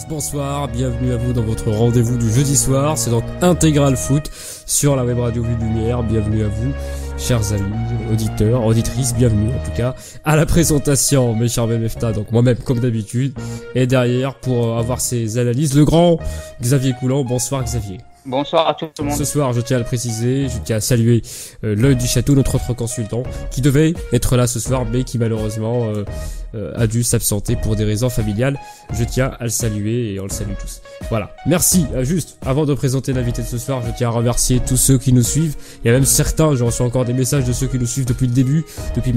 bonsoir, bienvenue à vous dans votre rendez-vous du jeudi soir, c'est donc Intégral Foot sur la web radio Vue Lumière, bienvenue à vous, chers amis, auditeurs, auditrices, bienvenue en tout cas à la présentation, mes chers Mefta, donc moi-même comme d'habitude, et derrière pour avoir ces analyses, le grand Xavier Coulant, bonsoir Xavier. Bonsoir à tout le monde. Ce soir, je tiens à le préciser, je tiens à saluer l'œil du château, notre autre consultant, qui devait être là ce soir, mais qui malheureusement a dû s'absenter pour des raisons familiales. Je tiens à le saluer et on le salue tous. Voilà. Merci. Juste, avant de présenter l'invité de ce soir, je tiens à remercier tous ceux qui nous suivent. Il y a même certains, j'en reçois encore des messages de ceux qui nous suivent depuis le début, depuis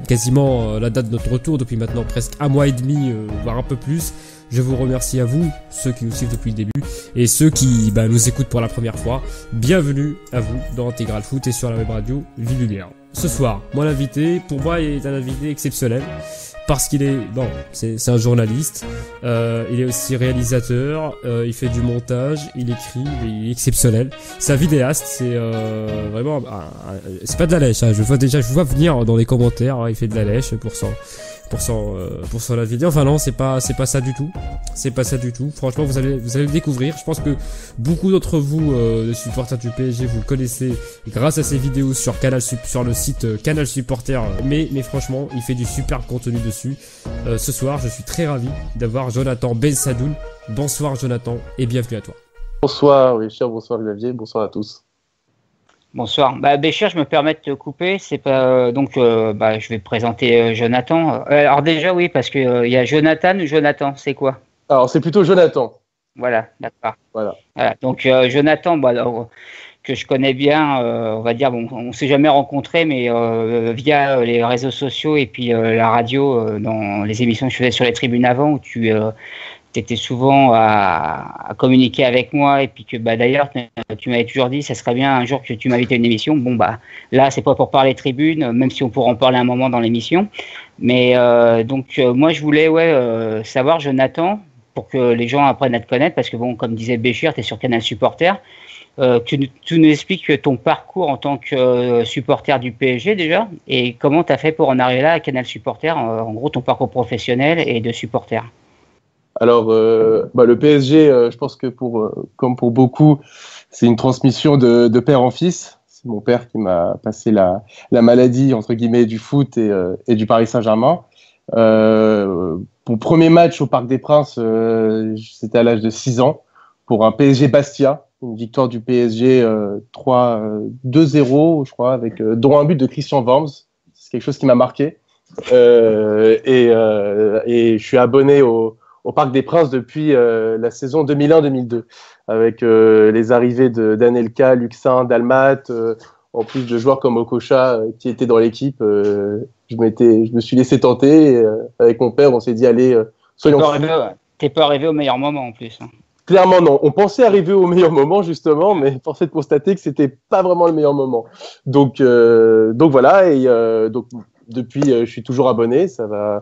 quasiment la date de notre retour, depuis maintenant presque un mois et demi, voire un peu plus. Je vous remercie à vous, ceux qui nous suivent depuis le début, et ceux qui nous écoutent pour la première fois. Bienvenue à vous dans Intégral Foot et sur la web radio Vue Lumière. Ce soir, mon invité, pour moi, est un invité exceptionnel. Parce qu'il est, c'est un journaliste, il est aussi réalisateur, il fait du montage, il écrit, il est exceptionnel. C'est un vidéaste, c'est vraiment, c'est pas de la lèche, hein. Je vous vois venir dans les commentaires, hein, il fait de la lèche pour son vidéo. Enfin non, c'est pas ça du tout. C'est pas ça du tout. Franchement, vous allez le découvrir. Je pense que beaucoup d'entre vous, les supporters du PSG, vous le connaissez grâce à ses vidéos sur le site Canal Supporter. Mais franchement, il fait du super contenu dessus. Ce soir, je suis très ravi d'avoir Jonathan Bensadoun. Bonsoir Jonathan et bienvenue à toi. Bonsoir Richard, bonsoir Xavier, bonsoir à tous. Bonsoir. Béchir, je me permets de te couper. C'est pas je vais présenter Jonathan. Alors déjà oui, parce que il y a Jonathan ou Jonathan, c'est quoi? Alors c'est plutôt Jonathan. Voilà, d'accord. Voilà. Donc Jonathan, que je connais bien, on va dire, on s'est jamais rencontrés, mais via les réseaux sociaux et puis la radio, dans les émissions que je faisais sur les tribunes avant, où tu étais souvent à communiquer avec moi, et puis que d'ailleurs tu m'avais toujours dit ça serait bien un jour que tu m'invites à une émission. Là c'est pas pour parler tribunes, même si on pourra en parler un moment dans l'émission, mais moi je voulais savoir, Jonathan, pour que les gens apprennent à te connaître, parce que comme disait Béchir, tu es sur Canal Supporter, que tu nous expliques ton parcours en tant que supporter du PSG déjà, et comment tu as fait pour en arriver là à Canal Supporter, en gros ton parcours professionnel et de supporter. Alors, le PSG, je pense que comme pour beaucoup, c'est une transmission de père en fils. C'est mon père qui m'a passé la maladie, entre guillemets, du foot et du Paris Saint-Germain. Mon premier match au Parc des Princes, c'était à l'âge de 6 ans, pour un PSG Bastia, une victoire du PSG 2-0, je crois, dont un but de Christian Worms. C'est quelque chose qui m'a marqué. Et je suis abonné au Parc des Princes depuis la saison 2001-2002, avec les arrivées d'Anelka, Luxin, Dalmat, en plus de joueurs comme Okocha qui étaient dans l'équipe. Je me suis laissé tenter, et, avec mon père, on s'est dit allez, soyons fous. T'es pas arrivé au meilleur moment en plus. Hein. Clairement non, on pensait arriver au meilleur moment justement, mais force est de constater que c'était pas vraiment le meilleur moment. Donc voilà, et donc depuis je suis toujours abonné, ça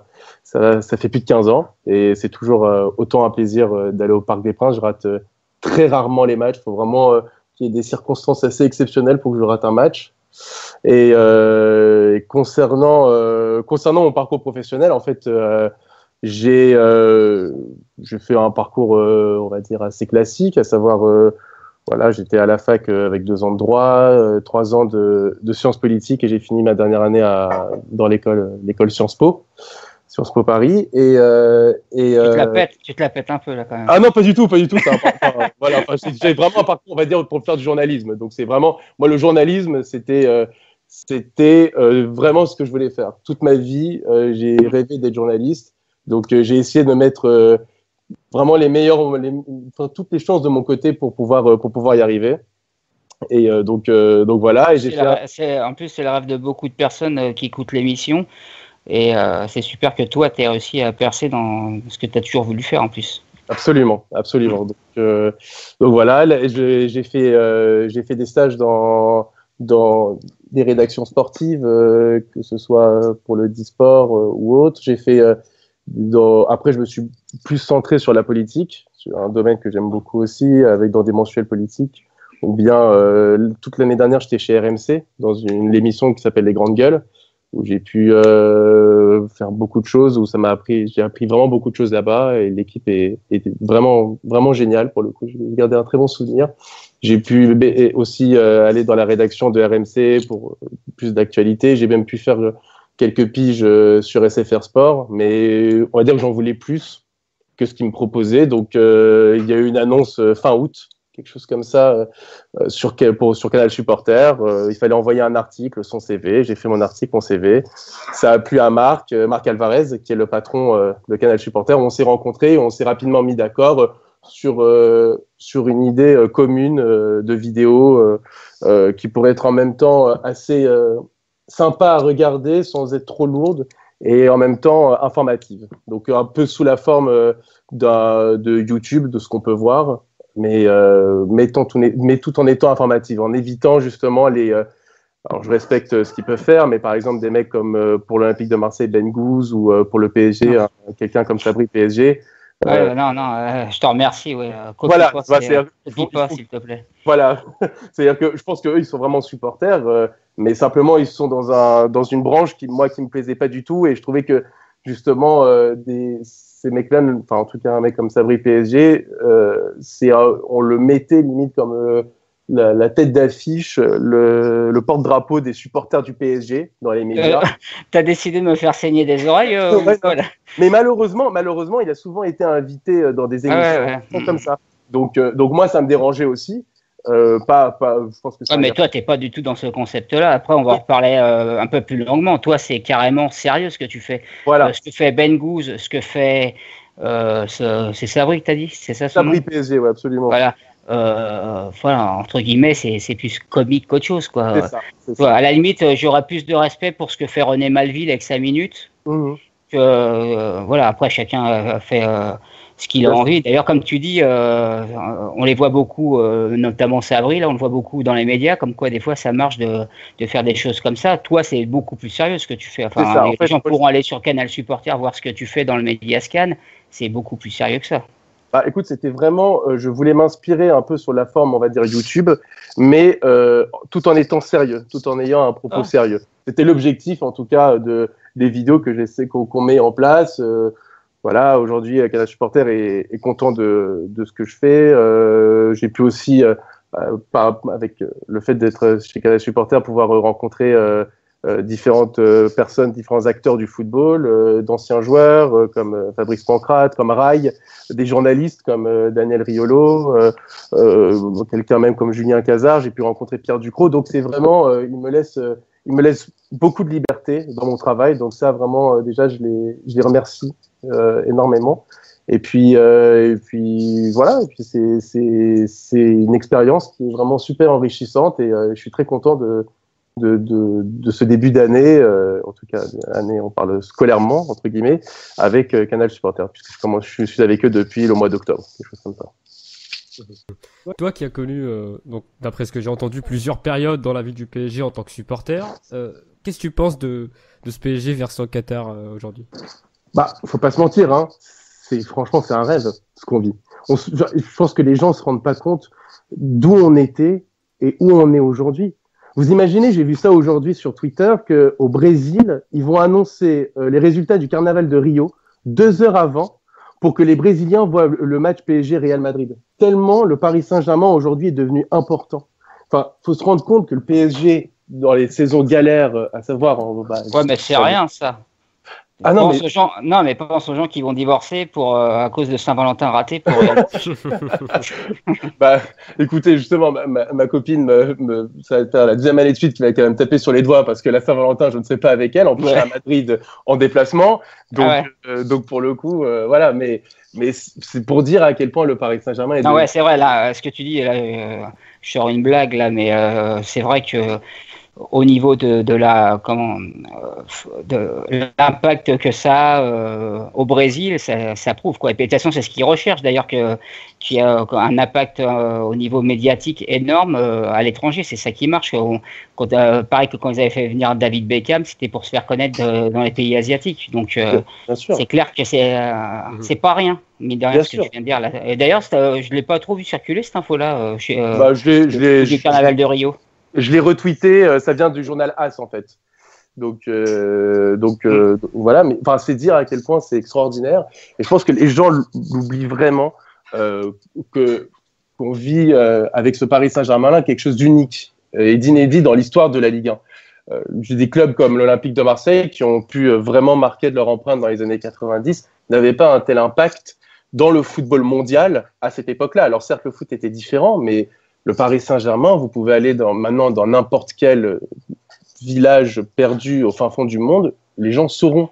fait plus de 15 ans, et c'est toujours autant un plaisir d'aller au Parc des Princes. Je rate très rarement les matchs, il faut vraiment qu'il y ait des circonstances assez exceptionnelles pour que je rate un match. Et concernant mon parcours professionnel, en fait, j'ai fait un parcours, on va dire, assez classique, à savoir, j'étais à la fac avec 2 ans de droit, 3 ans de sciences politiques, et j'ai fini ma dernière année dans l'école Sciences Po Paris. Tu te la pètes un peu là quand même. Ah non, pas du tout. J'ai vraiment un parcours, on va dire, pour faire du journalisme. Donc c'est vraiment, moi, le journalisme, c'était vraiment ce que je voulais faire. Toute ma vie, j'ai rêvé d'être journaliste. Donc j'ai essayé de mettre vraiment toutes les chances de mon côté pour pouvoir y arriver. Et donc voilà. Et en plus, c'est le rêve de beaucoup de personnes qui écoutent l'émission. Et c'est super que toi, tu aies réussi à percer dans ce que tu as toujours voulu faire en plus. Absolument. Donc voilà, j'ai fait des stages dans des rédactions sportives, que ce soit pour le e-sport ou autre. Après, je me suis plus centré sur la politique, sur un domaine que j'aime beaucoup aussi, dans des mensuels politiques. Ou bien, toute l'année dernière, j'étais chez RMC, dans l'émission qui s'appelle Les Grandes Gueules. où j'ai pu faire beaucoup de choses, où j'ai appris vraiment beaucoup de choses là-bas, et l'équipe était vraiment vraiment géniale pour le coup. J'ai gardé un très bon souvenir. J'ai pu aussi aller dans la rédaction de RMC pour plus d'actualité. J'ai même pu faire quelques piges sur SFR Sport, mais on va dire que j'en voulais plus que ce qu'ils me proposaient. Donc il y a eu une annonce fin août, quelque chose comme ça, sur Canal Supporter. Il fallait envoyer un article, son CV. J'ai fait mon article, mon CV. Ça a plu à Marc Alvarez, qui est le patron de Canal Supporter. On s'est rencontrés, on s'est rapidement mis d'accord sur une idée commune de vidéo qui pourrait être en même temps assez sympa à regarder sans être trop lourde, et en même temps informative. Donc un peu sous la forme de YouTube, de ce qu'on peut voir, mais tout en étant informative, en évitant justement alors je respecte ce qu'ils peuvent faire, mais par exemple des mecs comme pour l'Olympique de Marseille, Ben Gouze, ou pour le PSG, quelqu'un comme Sabri PSG. Non, je te remercie. Ouais. Voilà, Copie pas, s'il te plaît. Voilà, c'est-à-dire que je pense qu'eux, ils sont vraiment supporters, mais simplement, ils sont dans une branche qui me plaisait pas du tout, et je trouvais que, justement, ces mecs-là, enfin, en tout cas, un mec comme Sabri PSG, on le mettait limite comme la tête d'affiche, le porte-drapeau des supporters du PSG dans les médias. T'as décidé de me faire saigner des oreilles voilà. Mais malheureusement, il a souvent été invité dans des émissions comme ça. Donc moi, ça me dérangeait aussi. Je pense que mais toi, t'es pas du tout dans ce concept-là. Après, on va en reparler un peu plus longuement. Toi, c'est carrément sérieux ce que tu fais. Voilà. Ce que fait Ben Gouze, ce que fait c'est Sabri que t'as dit, c'est ça? Sabri PSG, ouais, absolument. Voilà. Entre guillemets, c'est plus comique qu'autre chose, quoi. C'est ça. À la limite, j'aurais plus de respect pour ce que fait René Malville avec 5 minutes. Après, chacun fait ce qu'il a envie. D'ailleurs, comme tu dis, on les voit beaucoup, notamment Sabri, là, on le voit beaucoup dans les médias, comme quoi des fois ça marche de faire des choses comme ça. Toi, c'est beaucoup plus sérieux ce que tu fais. Enfin, les gens pourront aller sur Canal Supporter voir ce que tu fais dans le Mediascan. C'est beaucoup plus sérieux que ça. Bah, écoute, c'était vraiment, je voulais m'inspirer un peu sur la forme, on va dire YouTube, mais tout en étant sérieux, tout en ayant un propos sérieux. C'était l'objectif, en tout cas, des vidéos que j'essaie qu'on met en place. Voilà, aujourd'hui, Canal Supporter est content de ce que je fais. J'ai pu aussi, avec le fait d'être chez Canal Supporter, pouvoir rencontrer différentes personnes, différents acteurs du football, d'anciens joueurs comme Fabrice Pancrate, comme Rai, des journalistes comme Daniel Riolo, quelqu'un même comme Julien Cazard. J'ai pu rencontrer Pierre Ducrot. Donc c'est vraiment, il me laisse beaucoup de liberté dans mon travail. Donc ça, vraiment, déjà, je les remercie énormément. Et puis voilà. Et puis c'est une expérience qui est vraiment super enrichissante, et je suis très content de ce début d'année, en tout cas année, on parle scolairement entre guillemets, avec Canal Supporter, puisque je suis avec eux depuis le mois d'octobre, quelque chose comme ça. Toi qui as connu, donc d'après ce que j'ai entendu, plusieurs périodes dans la vie du PSG en tant que supporter, qu'est-ce que tu penses de ce PSG version Qatar aujourd'hui? Bah, faut pas se mentir, hein. Franchement, c'est un rêve ce qu'on vit. Je pense que les gens se rendent pas compte d'où on était et où on est aujourd'hui. Vous imaginez, j'ai vu ça aujourd'hui sur Twitter, qu'au Brésil, ils vont annoncer les résultats du Carnaval de Rio 2 heures avant pour que les Brésiliens voient le match PSG-Real Madrid. Tellement le Paris Saint-Germain aujourd'hui est devenu important. Enfin, faut se rendre compte que le PSG, dans les saisons galères, à savoir... mais c'est rien, ça. Pense aux gens qui vont divorcer à cause de Saint-Valentin raté. Écoutez, justement, ma copine, ça va être la deuxième année de suite qui va quand même taper sur les doigts parce que la Saint-Valentin, je ne sais pas avec elle. En plus, à Madrid en déplacement. Donc pour le coup, voilà. Mais c'est pour dire à quel point le Paris Saint-Germain est... c'est vrai, là, ce que tu dis, là, je sors une blague, là, mais c'est vrai que au niveau de l'impact que ça a au Brésil, ça prouve, quoi. Et puis de toute façon, c'est ce qu'ils recherchent d'ailleurs, qu'il y a un impact au niveau médiatique énorme à l'étranger. C'est ça qui marche. Pareil que quand ils avaient fait venir David Beckham, c'était pour se faire connaître dans les pays asiatiques. Donc c'est clair que c'est pas rien. Mais derrière ce que tu viens de dire là. Et d'ailleurs, je l'ai pas trop vu circuler cette info-là du Carnaval de Rio. Je l'ai retweeté, ça vient du journal AS en fait. Voilà, mais enfin, c'est dire à quel point c'est extraordinaire. Et je pense que les gens l'oublient vraiment qu'on vit avec ce Paris Saint-Germain-là quelque chose d'unique et d'inédit dans l'histoire de la Ligue 1. J'ai des clubs comme l'Olympique de Marseille qui ont pu vraiment marquer de leur empreinte dans les années 90, n'avaient pas un tel impact dans le football mondial à cette époque-là. Alors certes, le foot était différent, mais le Paris Saint-Germain, vous pouvez aller maintenant dans n'importe quel village perdu au fin fond du monde, les gens sauront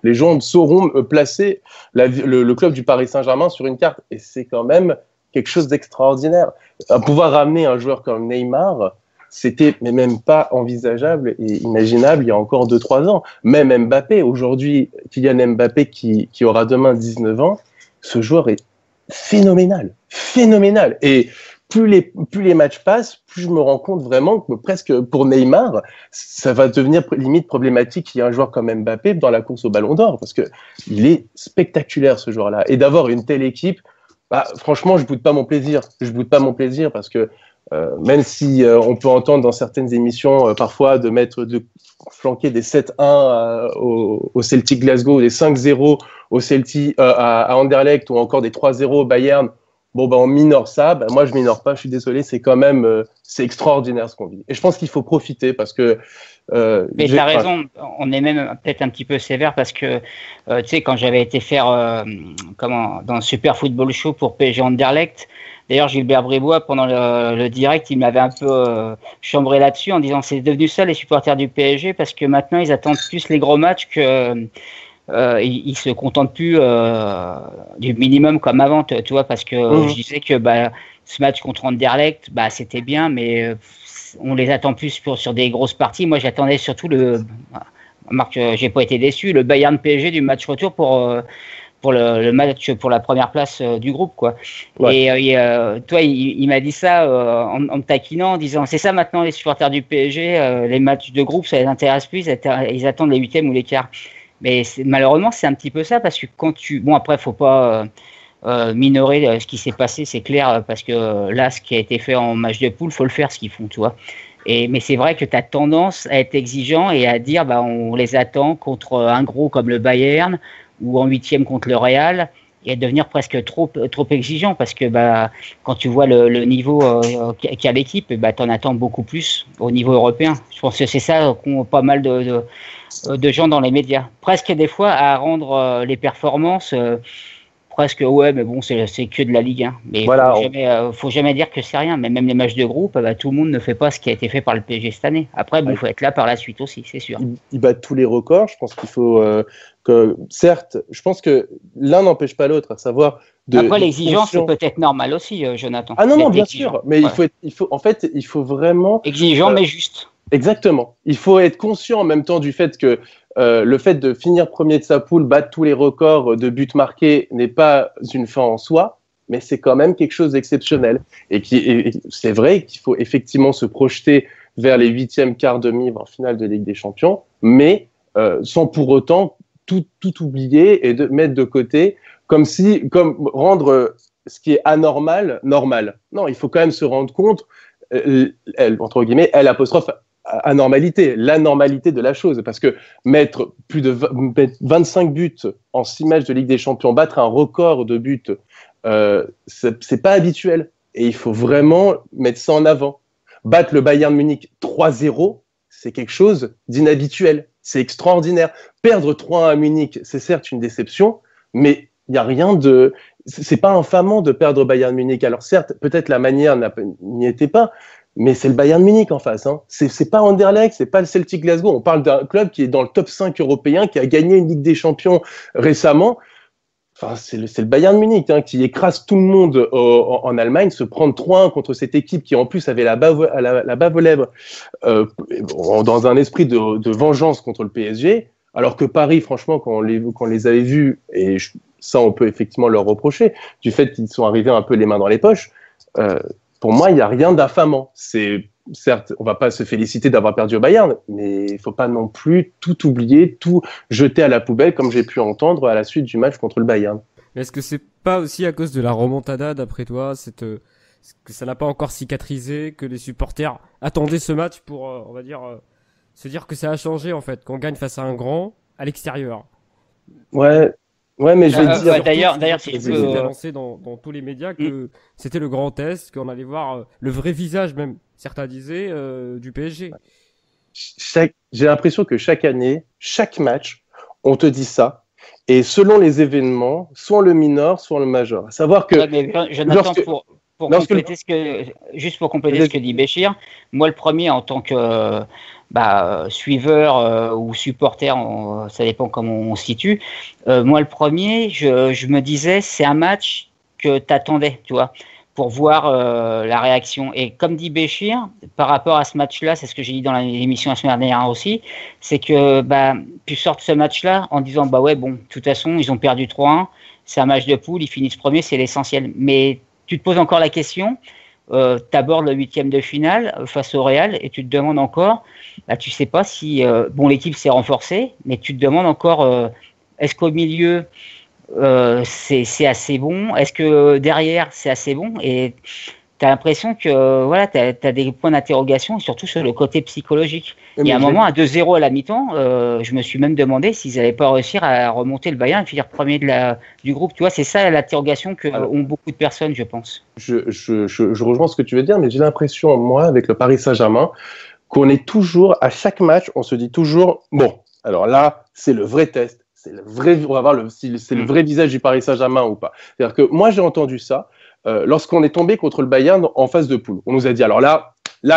placer le club du Paris Saint-Germain sur une carte. Et c'est quand même quelque chose d'extraordinaire. Pouvoir ramener un joueur comme Neymar, c'était même pas envisageable et imaginable il y a encore 2-3 ans. Même Mbappé, aujourd'hui, Kylian Mbappé qui aura demain 19 ans, ce joueur est phénoménal. Et plus les matchs passent, plus je me rends compte vraiment que presque pour Neymar, ça va devenir limite problématique qu'il y ait un joueur comme Mbappé dans la course au Ballon d'Or, parce que il est spectaculaire ce joueur-là. Et d'avoir une telle équipe, franchement, je boude pas mon plaisir parce que même si on peut entendre dans certaines émissions parfois de flanquer des 7-1 au Celtic Glasgow, des 5-0 au Celtic à Anderlecht ou encore des 3-0 au Bayern. Bon, on minore ça. Moi, je minore pas. Je suis désolé. C'est quand même, c'est extraordinaire ce qu'on vit. Et je pense qu'il faut profiter parce que. Mais t'as raison. On est même peut-être un petit peu sévère parce que, tu sais, quand j'avais été faire, dans le Super Football Show pour PSG Anderlecht. D'ailleurs, Gilbert Bribois, pendant le direct, il m'avait un peu chambré là-dessus en disant c'est devenu ça les supporters du PSG parce que maintenant ils attendent plus les gros matchs que. Ils se contentent plus du minimum comme avant, tu vois, parce que je disais que ce match contre Anderlecht, c'était bien, mais on les attend plus sur des grosses parties. Moi, j'attendais surtout Marc, j'ai pas été déçu, le Bayern PSG du match retour pour le match pour la première place du groupe, quoi. Ouais. Et toi, il m'a dit ça en me taquinant, en disant c'est ça maintenant les supporters du PSG, les matchs de groupe, ça les intéresse plus, ils attendent les huitièmes ou les quarts. Mais malheureusement, c'est un petit peu ça parce que après, faut pas minorer ce qui s'est passé, c'est clair, parce que là, ce qui a été fait en match de poule, faut le faire, ce qu'ils font, tu vois. Mais c'est vrai que tu as tendance à être exigeant et à dire, on les attend contre un gros comme le Bayern ou en huitième contre le Real et à devenir presque trop exigeant parce que quand tu vois le niveau qu'a l'équipe, tu en attends beaucoup plus au niveau européen. Je pense que c'est ça qu'ont pas mal de gens dans les médias, presque des fois à rendre les performances presque mais bon c'est que de la Ligue 1. Mais voilà, faut jamais dire que c'est rien. Mais même les matchs de groupe, tout le monde ne fait pas ce qui a été fait par le PSG cette année. Après, faut être là par la suite aussi, c'est sûr. Ils battent tous les records. Je pense qu'il faut que certes, je pense que l'un n'empêche pas l'autre, à savoir. Après, l'exigence, c'est peut-être normal aussi, Jonathan. Ah non, bien sûr. Mais il faut vraiment exigeant, mais juste. Exactement. Il faut être conscient en même temps du fait que le fait de finir premier de sa poule, battre tous les records de buts marqués n'est pas une fin en soi, mais c'est quand même quelque chose d'exceptionnel. Et c'est vrai qu'il faut effectivement se projeter vers les huitièmes, quarts, demi, en finale de Ligue des Champions, mais sans pour autant tout oublier et mettre de côté, comme rendre ce qui est anormal, normal. Non, il faut quand même se rendre compte, entre guillemets, anormalité, l'anormalité de la chose, parce que mettre plus de 25 buts en 6 matchs de Ligue des Champions, battre un record de buts, c'est pas habituel, et il faut vraiment mettre ça en avant. Battre le Bayern Munich 3-0, c'est quelque chose d'inhabituel, c'est extraordinaire. Perdre 3-1 à Munich, c'est certes une déception, mais il n'y a rien de... C'est pas infamant de perdre Bayern Munich. Alors certes, peut-être la manière n'y était pas, mais c'est le Bayern Munich en face. Hein. C'est pas Anderlecht, c'est pas le Celtic Glasgow. On parle d'un club qui est dans le top 5 européen, qui a gagné une Ligue des Champions récemment. Enfin, c'est le Bayern Munich qui écrase tout le monde en Allemagne. Se prendre 3-1 contre cette équipe qui en plus avait la bave aux lèvres dans un esprit de vengeance contre le PSG. Alors que Paris, franchement, quand on les avait vus, et ça on peut effectivement leur reprocher, du fait qu'ils sont arrivés un peu les mains dans les poches, pour moi, il n'y a rien d'affamant. Certes, on ne va pas se féliciter d'avoir perdu au Bayern, mais il ne faut pas non plus tout oublier, tout jeter à la poubelle, comme j'ai pu entendre à la suite du match contre le Bayern. Mais est-ce que c'est pas aussi à cause de la remontada, d'après toi, que ça n'a pas encore cicatrisé, que les supporters attendaient ce match pour, on va dire, Se dire que ça a changé, en fait, qu'on gagne face à un grand à l'extérieur. Ouais, mais je vais dire. D'ailleurs, si je peux annoncé dans tous les médias que c'était le grand test, qu'on allait voir le vrai visage, même certains disaient, du PSG. J'ai l'impression que chaque année, chaque match, on te dit ça. Et selon les événements, soit le mineur, soit le majeur. À savoir que. Ouais, mais Jonathan, juste pour compléter ce que dit Béchir, moi le premier en tant que suiveur ou supporter, ça dépend comment on se situe. Moi le premier, je me disais c'est un match que t'attendais, tu vois, pour voir la réaction. Et comme dit Béchir, par rapport à ce match-là, c'est ce que j'ai dit dans l'émission la semaine dernière aussi, c'est que tu sors de ce match-là en disant ouais bon, de toute façon ils ont perdu 3-1, c'est un match de poule, ils finissent premier, c'est l'essentiel. Mais tu te poses encore la question, tu abordes le 8e de finale face au Real et tu te demandes encore, tu sais pas si l'équipe s'est renforcée, mais tu te demandes encore est-ce qu'au milieu c'est assez bon, est-ce que derrière c'est assez bon, et tu as l'impression que voilà, tu as des points d'interrogation, surtout sur le côté psychologique. Il y a un moment, à 2-0 à la mi-temps, je me suis même demandé s'ils n'allaient pas réussir à remonter le Bayern et finir premier du groupe. Tu vois, c'est ça l'interrogation qu'ont beaucoup de personnes, je pense. Je rejoins ce que tu veux dire, mais j'ai l'impression, moi, avec le Paris Saint-Germain, qu'on est toujours, à chaque match, on se dit toujours, bon, alors là, c'est le vrai test, on va voir si c'est le vrai visage du Paris Saint-Germain ou pas. C'est-à-dire que moi, j'ai entendu ça, lorsqu'on est tombé contre le Bayern en phase de poule. On nous a dit, alors là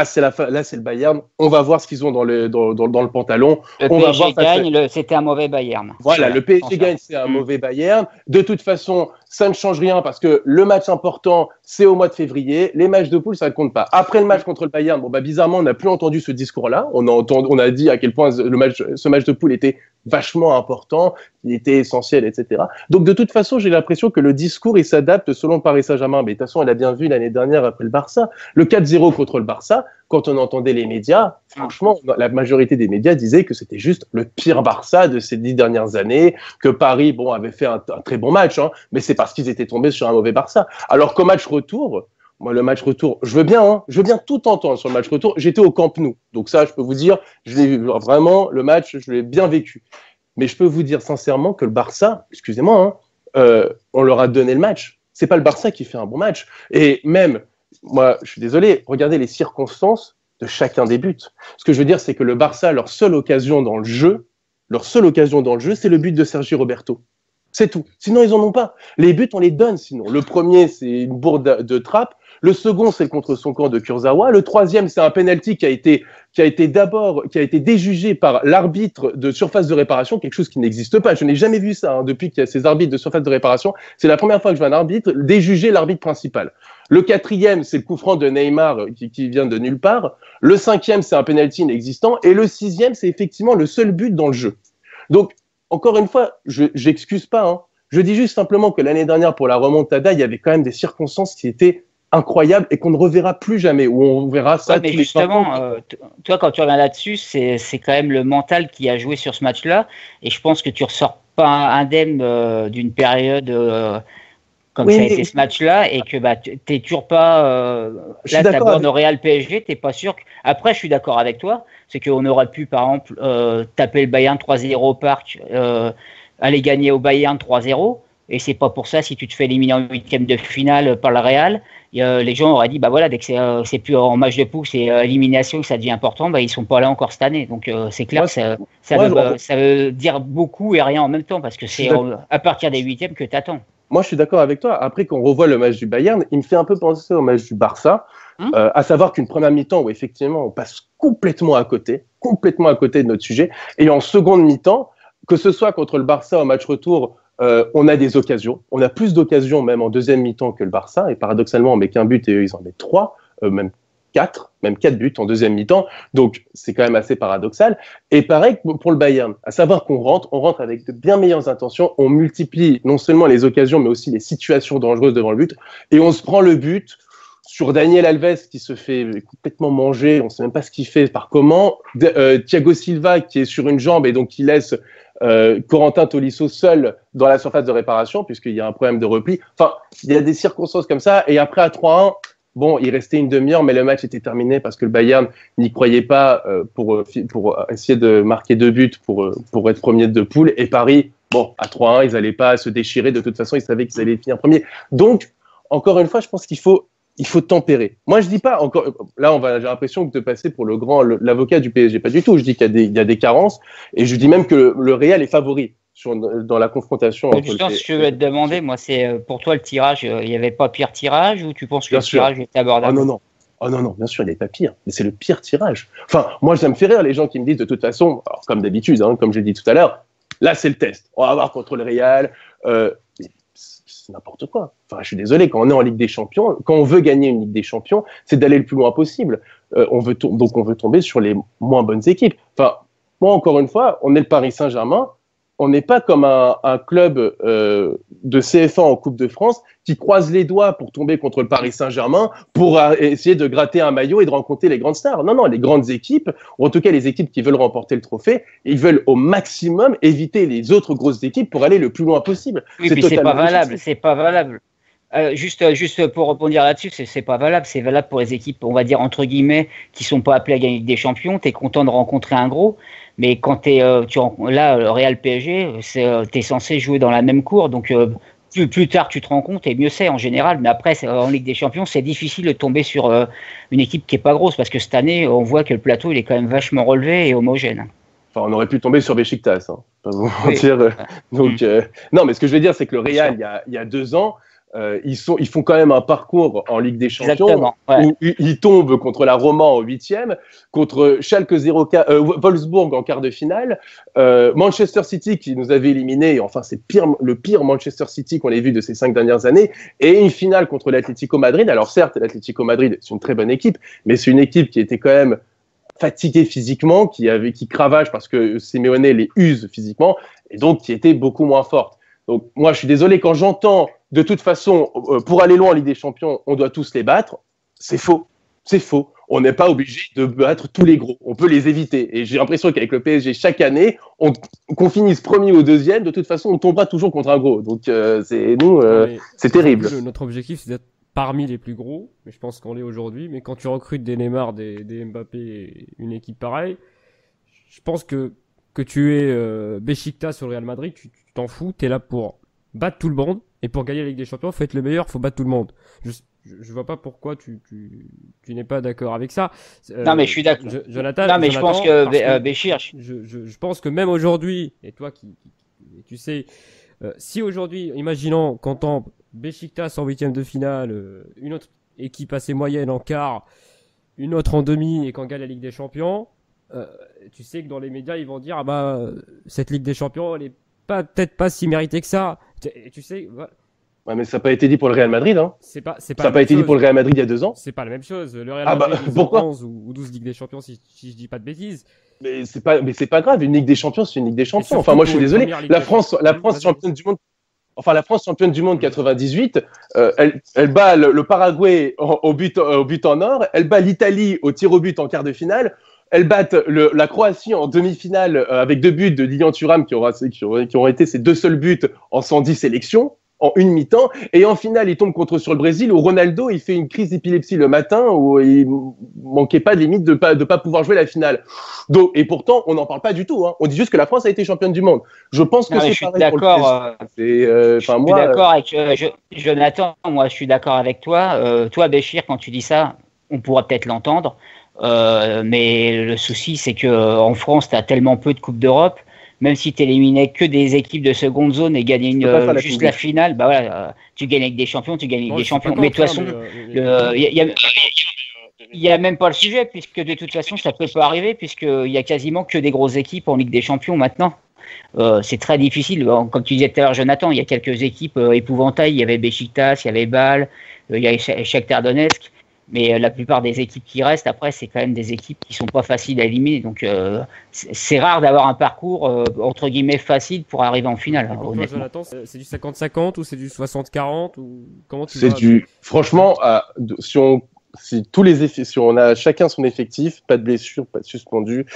c'est le Bayern, on va voir ce qu'ils ont dans le pantalon. Le PSG gagne, c'était un mauvais Bayern. Voilà, le PSG gagne, c'est un mauvais Bayern. De toute façon, ça ne change rien parce que le match important, c'est au mois de février. Les matchs de poule, ça ne compte pas. Après le match contre le Bayern, bizarrement, on n'a plus entendu ce discours-là. On a dit à quel point ce match de poule était vachement important, il était essentiel, etc. Donc, de toute façon, j'ai l'impression que le discours, il s'adapte selon Paris Saint-Germain. Mais de toute façon, on l'a bien vu l'année dernière après le Barça. Le 4-0 contre le Barça, quand on entendait les médias, franchement, la majorité des médias disaient que c'était juste le pire Barça de ces 10 dernières années, que Paris, avait fait un très bon match, mais c'est parce qu'ils étaient tombés sur un mauvais Barça. Alors qu'au match retour, moi, le match retour, je veux bien tout entendre sur le match retour. J'étais au Camp Nou, donc ça, je peux vous dire, je l'ai vraiment, le match, je l'ai bien vécu. Mais je peux vous dire sincèrement que le Barça, excusez-moi, on leur a donné le match. C'est pas le Barça qui fait un bon match. Et même, moi, je suis désolé, regardez les circonstances de chacun des buts. Ce que je veux dire, c'est que le Barça, leur seule occasion dans le jeu, c'est le but de Sergi Roberto. C'est tout. Sinon, ils en ont pas. Les buts, on les donne sinon. Le premier, c'est une bourde de trappe. Le second, c'est contre son camp de Kurzawa. Le troisième, c'est un penalty qui a été déjugé par l'arbitre de surface de réparation, quelque chose qui n'existe pas. Je n'ai jamais vu ça, depuis qu'il y a ces arbitres de surface de réparation. C'est la première fois que je vois un arbitre déjuger l'arbitre principal. Le quatrième, c'est le coup franc de Neymar qui vient de nulle part. Le cinquième, c'est un penalty inexistant. Et le sixième, c'est effectivement le seul but dans le jeu. Donc, encore une fois, j'excuse pas. Je dis juste simplement que l'année dernière, pour la remontada, il y avait quand même des circonstances qui étaient incroyables et qu'on ne reverra plus jamais, où on verra ça. Mais justement, toi, quand tu reviens là-dessus, c'est quand même le mental qui a joué sur ce match-là. Et je pense que tu ressors pas indemne d'une période comme ça a été ce match-là, et que t'es toujours pas là, t'abordes au Real PSG, t'es pas sûr après, je suis d'accord avec toi, c'est qu'on aurait pu par exemple taper le Bayern 3-0 au Parc, aller gagner au Bayern 3-0, et c'est pas pour ça, si tu te fais éliminer en 8e de finale par le Real, les gens auraient dit dès que c'est plus en match de poule, c'est élimination, que ça devient important, ils sont pas là encore cette année. Donc c'est clair, ça veut dire beaucoup et rien en même temps, parce que c'est à partir des 8e que t'attends. Moi, je suis d'accord avec toi. Après, quand on revoit le match du Bayern, il me fait un peu penser au match du Barça, à savoir qu'une première mi-temps où effectivement on passe complètement à côté de notre sujet, et en seconde mi-temps, que ce soit contre le Barça au match retour, on a des occasions. On a plus d'occasions même en deuxième mi-temps que le Barça, et paradoxalement, on met qu'un but et eux, ils en mettent 3, même 4 buts en deuxième mi-temps. Donc, c'est quand même assez paradoxal. Et pareil pour le Bayern, à savoir qu'on rentre avec de bien meilleures intentions. On multiplie non seulement les occasions, mais aussi les situations dangereuses devant le but. Et on se prend le but sur Daniel Alves qui se fait complètement manger. On ne sait même pas ce qu'il fait, par comment. Thiago Silva qui est sur une jambe et donc qui laisse Corentin Tolisso seul dans la surface de réparation puisqu'il y a un problème de repli. Enfin, il y a des circonstances comme ça. Et après, à 3-1, Bon, il restait une demi-heure, mais le match était terminé parce que le Bayern n'y croyait pas pour essayer de marquer 2 buts pour être premier de poule. Et Paris, bon, à 3-1, ils n'allaient pas se déchirer. De toute façon, ils savaient qu'ils allaient finir premier. Donc, encore une fois, je pense qu'il faut tempérer. Moi, je dis pas encore. Là, j'ai l'impression de passer pour l'avocat du PSG. Pas du tout. Je dis qu'il y a des carences, et je dis même que le Real est favori dans la confrontation. Justement, ce que je vais te demander, moi, c'est pour toi le tirage. Il n'y avait pas pire tirage, ou tu penses que Bien le sûr. tirage était abordable? Oh non, bien sûr, il n'est pas pire. Mais c'est le pire tirage. Enfin, moi, ça me fait rire les gens qui me disent de toute façon, alors, comme d'habitude, comme j'ai dit tout à l'heure, là, c'est le test. On va voir contre le Real. C'est n'importe quoi. Enfin, je suis désolé, quand on est en Ligue des Champions, quand on veut gagner une Ligue des Champions, c'est d'aller le plus loin possible. On veut tomber sur les moins bonnes équipes. Enfin, moi, encore une fois, on est le Paris Saint-Germain. On n'est pas comme un club de CFA en Coupe de France qui croise les doigts pour tomber contre le Paris Saint-Germain pour essayer de gratter un maillot et de rencontrer les grandes stars. Non, les grandes équipes, ou en tout cas les équipes qui veulent remporter le trophée, ils veulent au maximum éviter les autres grosses équipes pour aller le plus loin possible. Oui, puis c'est pas valable. C'est pas valable. Juste pour rebondir là-dessus, c'est pas valable. C'est valable pour les équipes, on va dire entre guillemets, qui sont pas appelées à gagner des champions. T'es content de rencontrer un gros, mais quand là, le Real PSG, t'es censé jouer dans la même cour, donc plus tard tu te rends compte et mieux c'est en général. Mais après, en Ligue des Champions, c'est difficile de tomber sur une équipe qui est pas grosse, parce que cette année, on voit que le plateau il est quand même vachement relevé et homogène. Enfin, on aurait pu tomber sur Beşiktaş, pas vous mentir. Donc, non, mais ce que je veux dire, c'est que le Real, il y a 2 ans, ils font quand même un parcours en Ligue des Champions où ils tombent contre la Roma en 8e, contre Schalke 04, Wolfsburg en quart de finale, Manchester City qui nous avait éliminés, enfin c'est le pire Manchester City qu'on ait vu de ces 5 dernières années, et une finale contre l'Atlético Madrid. Alors certes, l'Atlético Madrid, c'est une très bonne équipe, mais c'est une équipe qui était quand même fatiguée physiquement, qui cravache parce que Simeone les use physiquement, et donc qui était beaucoup moins forte. Donc moi, je suis désolé, quand j'entends de toute façon, pour aller loin en Ligue des Champions, on doit tous les battre, c'est faux. C'est faux. On n'est pas obligé de battre tous les gros. On peut les éviter. Et j'ai l'impression qu'avec le PSG, chaque année, qu'on finisse premier ou deuxième, de toute façon, on tombera toujours contre un gros. Donc c'est terrible. Notre objectif, c'est d'être parmi les plus gros, mais je pense qu'on l'est aujourd'hui. Mais quand tu recrutes des Neymar, des Mbappé, une équipe pareille, je pense que tu es Beşiktaş sur le Real Madrid, tu t'en fous, t'es là pour battre tout le monde, et pour gagner la Ligue des Champions, faut être le meilleur, faut battre tout le monde. Je vois pas pourquoi tu n'es pas d'accord avec ça. Non, mais je suis d'accord. Jonathan, je pense que Béchir. Je pense que même aujourd'hui, et toi tu sais, si aujourd'hui, imaginons qu'on tombe Beşiktaş en 8e de finale, une autre équipe assez moyenne en quart, une autre en demi, et qu'on gagne la Ligue des Champions, tu sais que dans les médias ils vont dire cette Ligue des Champions elle est peut-être pas si méritée que ça. Et tu sais, voilà. Ouais, mais ça n'a pas été dit pour le Real Madrid, hein. Ça n'a pas été dit pour le Real Madrid il y a 2 ans. C'est pas la même chose. Le Real Madrid, pourquoi 11 ou 12 Ligues des Champions, si je dis pas de bêtises. Mais c'est pas grave. Une Ligue des Champions, c'est une Ligue des Champions. Enfin, moi, je suis désolé. La France championne du monde. Enfin, la France championne du monde 98, elle bat le Paraguay au but en or. Elle bat l'Italie au tir au but en quart de finale. Elles battent la Croatie en demi-finale avec 2 buts de Lilian Thuram qui ont été ses 2 seuls buts en 110 sélections en une mi-temps. Et en finale, ils tombent sur le Brésil où Ronaldo il fait une crise d'épilepsie le matin où il manquait pas de limite de pas pouvoir jouer la finale. Donc, et pourtant, on n'en parle pas du tout. Hein. On dit juste que la France a été championne du monde. Je pense que c'est pareil pour le PSG. Je suis d'accord avec Jonathan. Moi, je suis d'accord avec toi. Toi, Béchir, quand tu dis ça, on pourra peut-être l'entendre. Mais le souci, c'est que en France, tu as tellement peu de Coupes d'Europe. Même si tu éliminais que des équipes de seconde zone et gagnais juste la finale, tu gagnes avec des champions, tu gagnes avec des champions. Mais de toute façon, il y a même pas le sujet, puisque de toute façon, ça peut pas arriver, puisqu'il y a quasiment que des grosses équipes en Ligue des Champions maintenant. C'est très difficile. Comme tu disais tout à l'heure, Jonathan, il y a quelques équipes épouvantails. Il y avait Beşiktaş, il y avait Bâle, il y a Shakhtar Donetsk. Mais la plupart des équipes qui restent, après, c'est quand même des équipes qui sont pas faciles à éliminer. Donc, c'est rare d'avoir un parcours, entre guillemets, facile pour arrier en finale. Pour toi, Jonathan, c'est du 50-50 ou c'est du 60-40 ou comment tu Franchement, si on a chacun son effectif, pas de blessure, pas de suspendu,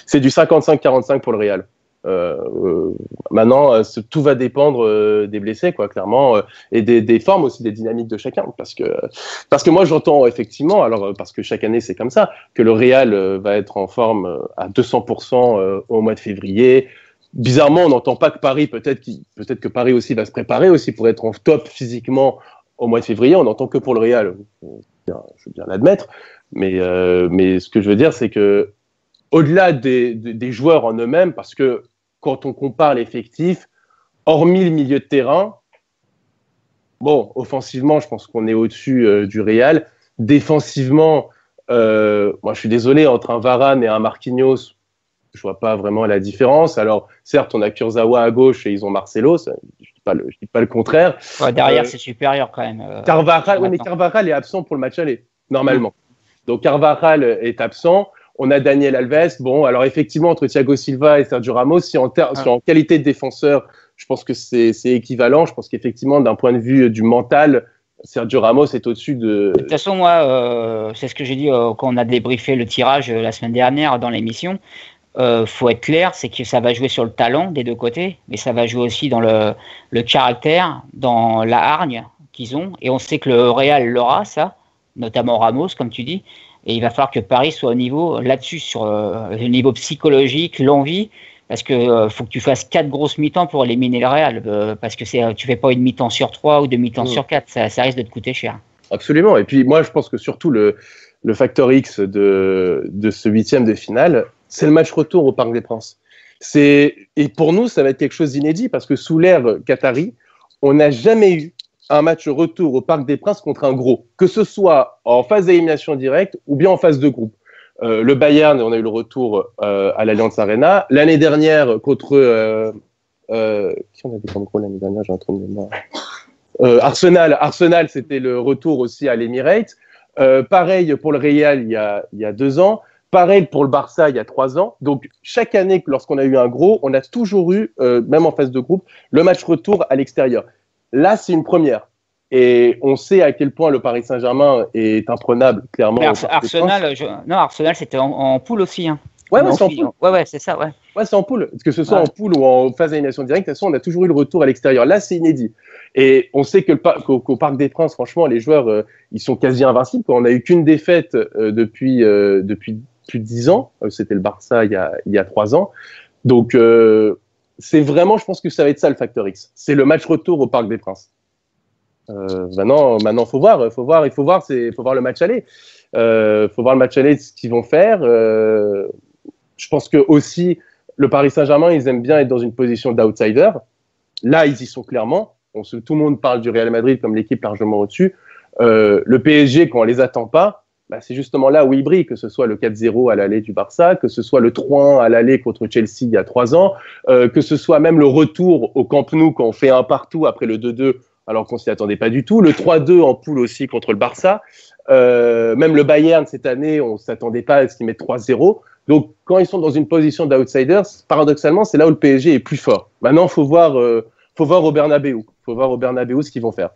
c'est du 55-45 pour le Real. Maintenant, tout va dépendre des blessés, quoi, clairement, et des formes aussi, des dynamiques de chacun. Parce que moi, j'entends effectivement, alors parce que chaque année c'est comme ça, que le Real va être en forme à 200% au mois de février. Bizarrement, on n'entend pas que Paris, peut-être que Paris aussi va se préparer aussi pour être en top physiquement au mois de février. On n'entend que pour le Real, je veux bien l'admettre. Mais ce que je veux dire, c'est que au-delà des joueurs en eux-mêmes, parce que quand on compare l'effectif, hormis le milieu de terrain, bon, offensivement, je pense qu'on est au-dessus du Real. Défensivement, moi, je suis désolé, entre un Varane et un Marquinhos, je vois pas vraiment la différence. Alors, certes, on a Kurzawa à gauche et ils ont Marcelo, je dis pas le contraire. Ouais, derrière, c'est supérieur quand même. Carvajal, mais Carvajal est absent pour le match aller, normalement. Donc, Carvajal est absent. On a Daniel Alves. Bon, alors effectivement, entre Thiago Silva et Sergio Ramos, si en qualité de défenseur, je pense que c'est équivalent. Je pense qu'effectivement, d'un point de vue du mental, Sergio Ramos est au-dessus de... De toute façon, moi, c'est ce que j'ai dit quand on a débriefé le tirage la semaine dernière dans l'émission. Faut être clair, c'est que ça va jouer sur le talent des deux côtés, mais ça va jouer aussi dans le caractère, dans la hargne qu'ils ont. Et on sait que le Real l'aura, ça, notamment Ramos, comme tu dis. Et il va falloir que Paris soit au niveau là-dessus, sur le niveau psychologique, l'envie, parce que faut que tu fasses 4 grosses mi-temps pour éliminer le Real, parce que tu fais pas une mi-temps sur 3 ou 2 mi-temps sur 4, ça risque de te coûter cher. Absolument. Et puis moi, je pense que surtout le facteur X de ce 8e de finale, c'est le match retour au Parc des Princes. Et pour nous, ça va être quelque chose d'inédit, parce que sous l'ère qatari, on n'a jamais eu un match retour au Parc des Princes contre un gros, que ce soit en phase d'élimination directe ou bien en phase de groupe. Le Bayern, on a eu le retour à l'Allianz Arena. L'année dernière, contre... qui on avait comme gros l'année dernière, j'ai un trou de mémoire. Arsenal, c'était le retour aussi à l'Emirates. Pareil pour le Real il y a 2 ans. Pareil pour le Barça il y a 3 ans. Donc, chaque année, lorsqu'on a eu un gros, on a toujours eu, même en phase de groupe, le match retour à l'extérieur. Là, c'est une première. Et on sait à quel point le Paris Saint-Germain est imprenable, clairement. Arsenal, c'était en poule aussi. Hein. Ouais, c'est en poule. Ouais, c'est ça, ouais. Ouais, c'est en poule. Que ce soit en poule ou en phase d'élimination directe, de toute façon, on a toujours eu le retour à l'extérieur. Là, c'est inédit. Et on sait qu'au Parc des Princes, franchement, les joueurs, ils sont quasi invincibles. On n'a eu qu'une défaite depuis plus de 10 ans. C'était le Barça il y a 3 ans. Donc, c'est vraiment, je pense que ça va être ça le facteur X. C'est le match retour au Parc des Princes. Maintenant, faut voir le match aller. Faut voir le match aller, ce qu'ils vont faire. Je pense que aussi le Paris Saint-Germain, ils aiment bien être dans une position d'outsider. Là, ils y sont clairement. Tout le monde parle du Real Madrid comme l'équipe largement au-dessus. Le PSG, quand on les attend pas, c'est justement là où ils brillent, que ce soit le 4-0 à l'aller du Barça, que ce soit le 3-1 à l'aller contre Chelsea il y a 3 ans, que ce soit même le retour au Camp Nou quand on fait 1-1 après le 2-2, alors qu'on s'y attendait pas du tout, le 3-2 en poule aussi contre le Barça, même le Bayern cette année, on s'attendait pas à ce qu'ils mettent 3-0. Donc, quand ils sont dans une position d'outsiders, paradoxalement, c'est là où le PSG est plus fort. Maintenant, faut voir au Bernabéu. Faut voir au Bernabéu ce qu'ils vont faire.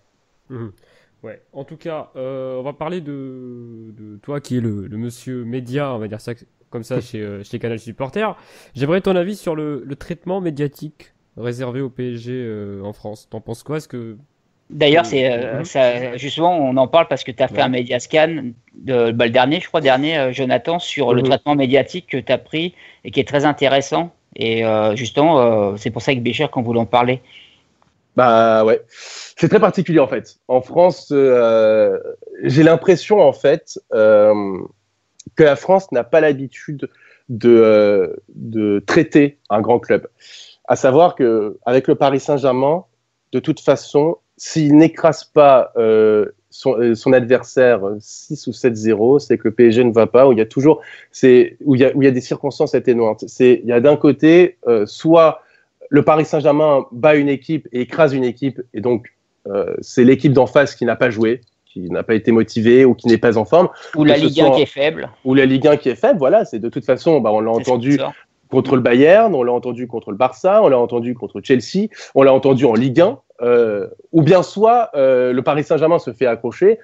Ouais. En tout cas, on va parler de toi qui est le monsieur média, on va dire ça comme ça chez Canal Supporter. J'aimerais ton avis sur le traitement médiatique réservé au PSG en France. T'en penses quoi? D'ailleurs, ça, justement, on en parle parce que tu as fait un médiascan, le dernier, Jonathan, sur le traitement médiatique que tu as pris et qui est très intéressant. Et justement, c'est pour ça que Bécher, qu'on voulait en parler. Bah ouais, c'est très particulier en fait. En France, j'ai l'impression en fait que la France n'a pas l'habitude de traiter un grand club. À savoir que avec le Paris Saint-Germain, de toute façon, s'il n'écrase pas son adversaire 6 ou 7-0, c'est que le PSG ne va pas, où il y a toujours, où il y a des circonstances atténuantes. Il y a d'un côté, soit le Paris Saint-Germain bat une équipe et écrase une équipe, et donc c'est l'équipe d'en face qui n'a pas joué, qui n'a pas été motivée ou qui n'est pas en forme. Ou la Ligue 1 qui est faible. Ou la Ligue 1 qui est faible, voilà. C'est de toute façon, on l'a entendu contre le Bayern, on l'a entendu contre le Barça, on l'a entendu contre Chelsea, on l'a entendu en Ligue 1. Ou bien soit le Paris Saint-Germain se fait accrocher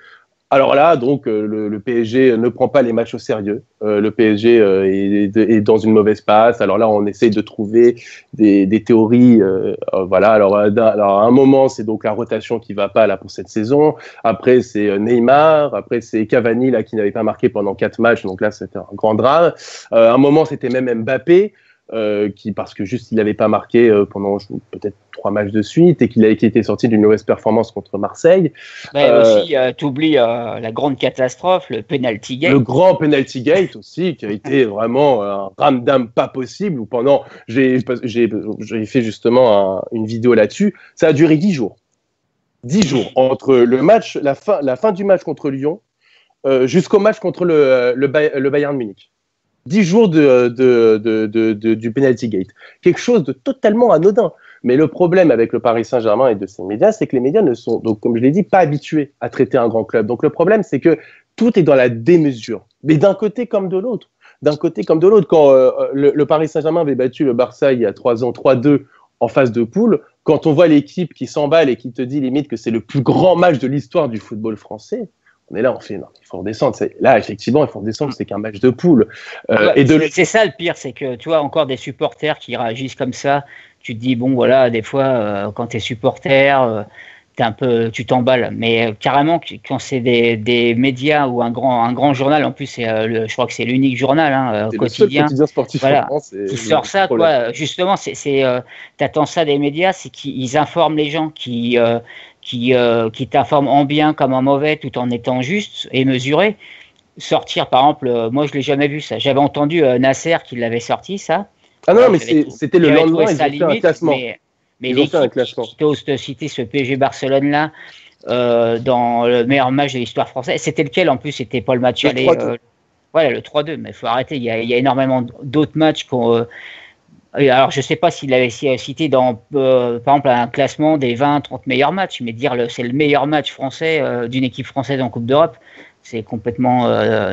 Alors là, donc, le PSG ne prend pas les matchs au sérieux. Le PSG est dans une mauvaise passe. Alors là, on essaye de trouver des théories. Voilà. Alors, à un moment, c'est donc la rotation qui va pas là pour cette saison. Après, c'est Neymar. Après, c'est Cavani là qui n'avait pas marqué pendant 4 matchs. Donc là, c'était un grand drame. À un moment, c'était même Mbappé. Parce que juste il n'avait pas marqué pendant peut-être 3 matchs de suite et qu'il était sorti d'une mauvaise performance contre Marseille. Mais aussi, t'oublies la grande catastrophe, le penalty gate. Le grand penalty gate aussi, qui a été vraiment un ramdam pas possible. Où pendant, j'ai fait justement une vidéo là-dessus. Ça a duré 10 jours. 10 jours entre le match, la fin du match contre Lyon, jusqu'au match contre le Bayern Munich. 10 jours du penalty gate. Quelque chose de totalement anodin. Mais le problème avec le Paris Saint-Germain et de ses médias, c'est que les médias ne sont, donc, comme je l'ai dit, pas habitués à traiter un grand club. Donc le problème, c'est que tout est dans la démesure. Mais d'un côté comme de l'autre. Quand le Paris Saint-Germain avait battu le Barça il y a 3 ans, 3-2 en phase de poule, quand on voit l'équipe qui s'emballe et qui te dit limite que c'est le plus grand match de l'histoire du football français, mais là, on fait, non, il faut redescendre. Là, effectivement, il faut redescendre, c'est qu'un match de poule. C'est ça le pire, c'est que tu vois encore des supporters qui réagissent comme ça. Tu te dis, bon, voilà, des fois, quand tu es supporter, tu t'emballes. Mais carrément, quand c'est des médias ou un grand journal, en plus, je crois que c'est l'unique journal c'est quotidien. Le seul quotidien sportif voilà, en France. Qui sort ça, quoi. Justement, t'attends ça des médias, c'est qu'ils informent les gens, qui t'informent en bien comme en mauvais, tout en étant juste et mesuré. Sortir, par exemple, moi je l'ai jamais vu ça. J'avais entendu Nasser qui l'avait sorti ça. Ah non, mais c'était le lendemain, ils ont fait un classement. Mais l'équipe qui ose te citer ce PSG Barcelone là, dans le meilleur match de l'histoire française, c'était lequel en plus? C'était pas le match aller. Voilà, le 3-2. Mais il faut arrêter. Il y a énormément d'autres matchs qu'on. Alors, je ne sais pas s'il avait cité dans, par exemple, un classement des 20-30 meilleurs matchs, mais dire c'est le meilleur match français d'une équipe française en Coupe d'Europe, c'est complètement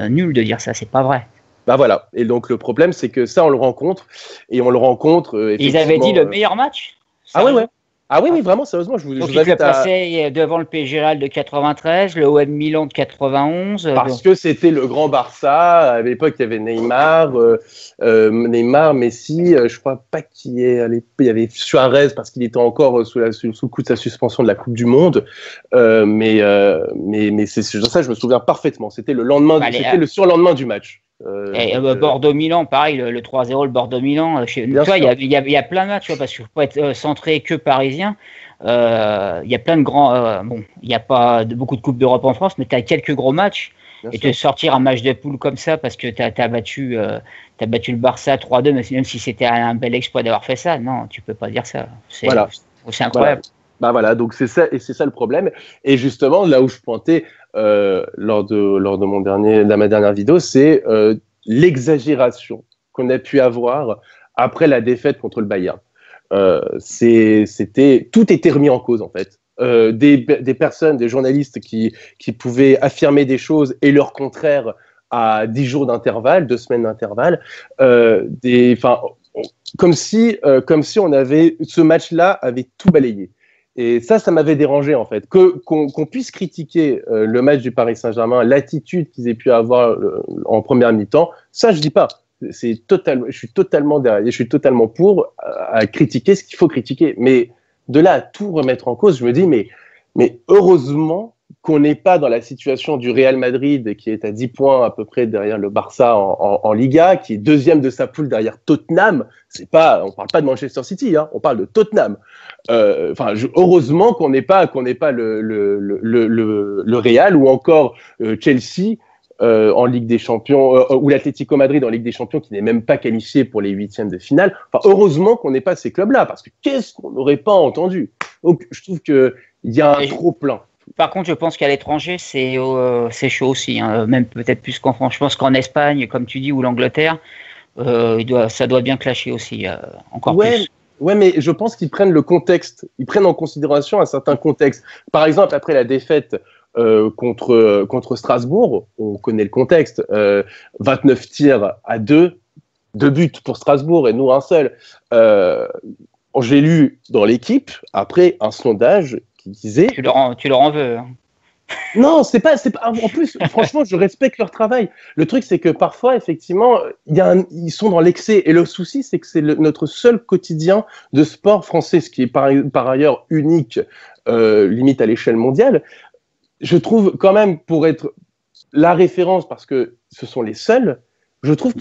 nul de dire ça, c'est pas vrai. Bah voilà, et donc le problème, c'est que ça, on le rencontre, Ils avaient dit le meilleur match? Ah ouais. Ah oui, vraiment, sérieusement, je vous invite à... passé devant le PSG Real de 93, le OM Milan de 91. Parce que c'était le grand Barça. À l'époque, il y avait Neymar, Messi. Je crois pas qu'il y ait. Il y avait Suarez parce qu'il était encore sous le coup de sa suspension de la Coupe du Monde. Mais c'est ça, je me souviens parfaitement. C'était le lendemain, c'était le surlendemain du match. Bordeaux-Milan, pareil, le 3-0, le Bordeaux-Milan. Il y a plein de matchs, parce qu'il ne faut pas être centré que parisien. Il y a plein de grands. Il n'y a pas beaucoup de Coupes d'Europe en France, mais tu as quelques gros matchs. Bien et sûr. Te sortir un match de poule comme ça, parce que tu as battu le Barça 3-2, même si c'était un bel exploit d'avoir fait ça, non, tu ne peux pas dire ça. C'est incroyable. Voilà, donc c'est ça le problème. Et justement, là où je pointais lors de ma dernière vidéo, c'est l'exagération qu'on a pu avoir après la défaite contre le Bayern. Tout était remis en cause en fait. Des personnes, des journalistes qui pouvaient affirmer des choses et leur contraire à 10 jours d'intervalle, 2 semaines d'intervalle, comme si on avait ce match-là avait tout balayé. Et ça m'avait dérangé en fait. Qu'on puisse critiquer le match du Paris Saint-Germain, l'attitude qu'ils aient pu avoir en première mi-temps, ça je dis pas. Je suis totalement derrière, je suis totalement pour à critiquer ce qu'il faut critiquer. Mais de là à tout remettre en cause, je me dis mais heureusement qu'on n'est pas dans la situation du Real Madrid qui est à 10 points à peu près derrière le Barça en Liga, qui est deuxième de sa poule derrière Tottenham. On parle pas de Manchester City, hein, on parle de Tottenham. Heureusement qu'on n'est pas le Real ou encore Chelsea en Ligue des Champions ou l'Atlético Madrid en Ligue des Champions qui n'est même pas qualifié pour les 8e de finale. Heureusement qu'on n'est pas ces clubs-là parce que qu'est-ce qu'on n'aurait pas entendu. Donc je trouve que il y a un trop plein. Par contre, je pense qu'à l'étranger, c'est chaud aussi, hein. Même peut-être plus qu'en France. Je pense qu'en Espagne, comme tu dis, ou l'Angleterre, ça doit bien clasher aussi, encore plus. Ouais, mais je pense qu'ils prennent le contexte, ils prennent en considération un certain contexte. Par exemple, après la défaite contre Strasbourg, on connaît le contexte, 29 tirs à 2 buts pour Strasbourg et nous un seul. J'ai lu dans l'équipe, après un sondage qui disait... Tu leur en veux, hein. Non, c'est pas. En plus, franchement, je respecte leur travail. Le truc, c'est que parfois, effectivement, ils sont dans l'excès. Et le souci, c'est que c'est notre seul quotidien de sport français, ce qui est par ailleurs unique, limite à l'échelle mondiale. Je trouve quand même, pour être la référence, parce que ce sont les seuls, je trouve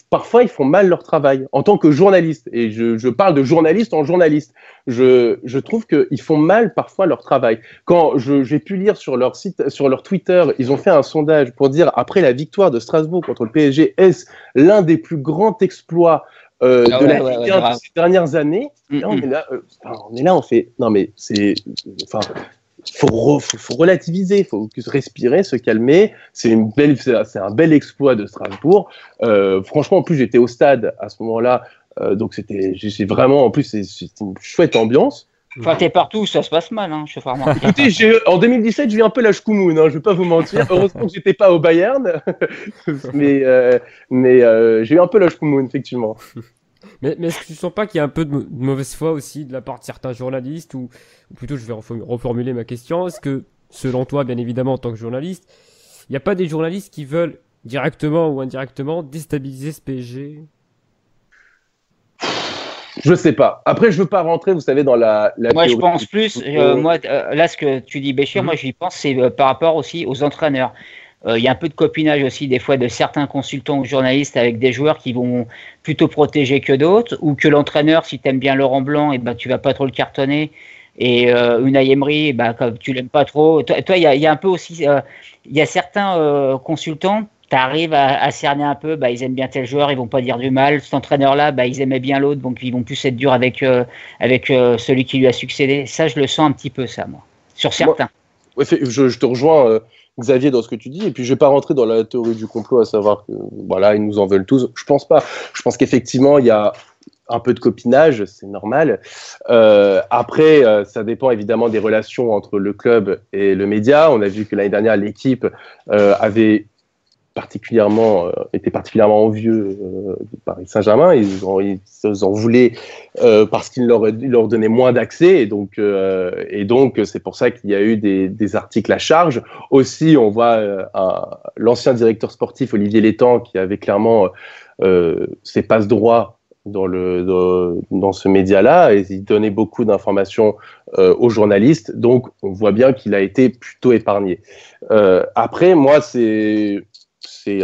parfois ils font mal leur travail en tant que journaliste. Et je parle de journaliste en journaliste. Je trouve qu'ils font mal parfois leur travail. Quand j'ai pu lire sur leur site, sur leur Twitter, ils ont fait un sondage pour dire, après la victoire de Strasbourg contre le PSG, est-ce l'un des plus grands exploits de la Ligue 1 de ces dernières années? Là, on est là, on fait, non mais c'est, enfin, faut relativiser, faut respirer, se calmer. C'est un bel exploit de Strasbourg. Franchement, en plus, j'étais au stade à ce moment-là, donc j'ai vraiment, en plus, c'est une chouette ambiance. Enfin, t'es partout, ça se passe mal, hein, je fais remarquer. Écoutez, en 2017, j'ai eu un peu la schkoumoun, hein, je vais pas vous mentir. Heureusement que j'étais pas au Bayern, mais j'ai eu un peu la schkoumoun, effectivement. Mais est-ce que tu sens pas qu'il y a un peu de mauvaise foi aussi de la part de certains journalistes, ou plutôt je vais reformuler ma question, est-ce que selon toi, bien évidemment en tant que journaliste, il n'y a pas des journalistes qui veulent directement ou indirectement déstabiliser ce PSG? Je sais pas. Après, je veux pas rentrer, vous savez, dans la moi, je pense plus. Là, ce que tu dis, Béchir, moi, j'y pense, c'est par rapport aussi aux entraîneurs. Il y a un peu de copinage aussi, des fois, de certains consultants ou journalistes avec des joueurs qui vont plutôt protéger que d'autres, ou que l'entraîneur, si tu aimes bien Laurent Blanc, et ben, tu vas pas trop le cartonner. Et Unai Emery, ben, comme tu l'aimes pas trop. Toi, il y a un peu aussi. Il y a certains consultants. Tu arrives à cerner un peu, bah, ils aiment bien tel joueur, ils vont pas dire du mal. Cet entraîneur-là, bah, ils aimaient bien l'autre, donc ils vont plus être durs avec celui qui lui a succédé. Ça, je le sens un petit peu, ça, moi, sur certains. Ouais, je te rejoins, Xavier, dans ce que tu dis, et puis je vais pas rentrer dans la théorie du complot, à savoir que, voilà, ils nous en veulent tous. Je pense pas. Je pense qu'effectivement, il y a un peu de copinage, c'est normal. Après, ça dépend évidemment des relations entre le club et le média. On a vu que l'année dernière, l'équipe était particulièrement envieux du Paris Saint-Germain. Ils en voulaient parce qu'ils leur donnaient moins d'accès. Et donc, c'est pour ça qu'il y a eu des articles à charge. Aussi, on voit l'ancien directeur sportif, Olivier Létang, qui avait clairement ses passe-droits dans ce média-là, et il donnait beaucoup d'informations aux journalistes. Donc, on voit bien qu'il a été plutôt épargné. Après, moi, c'est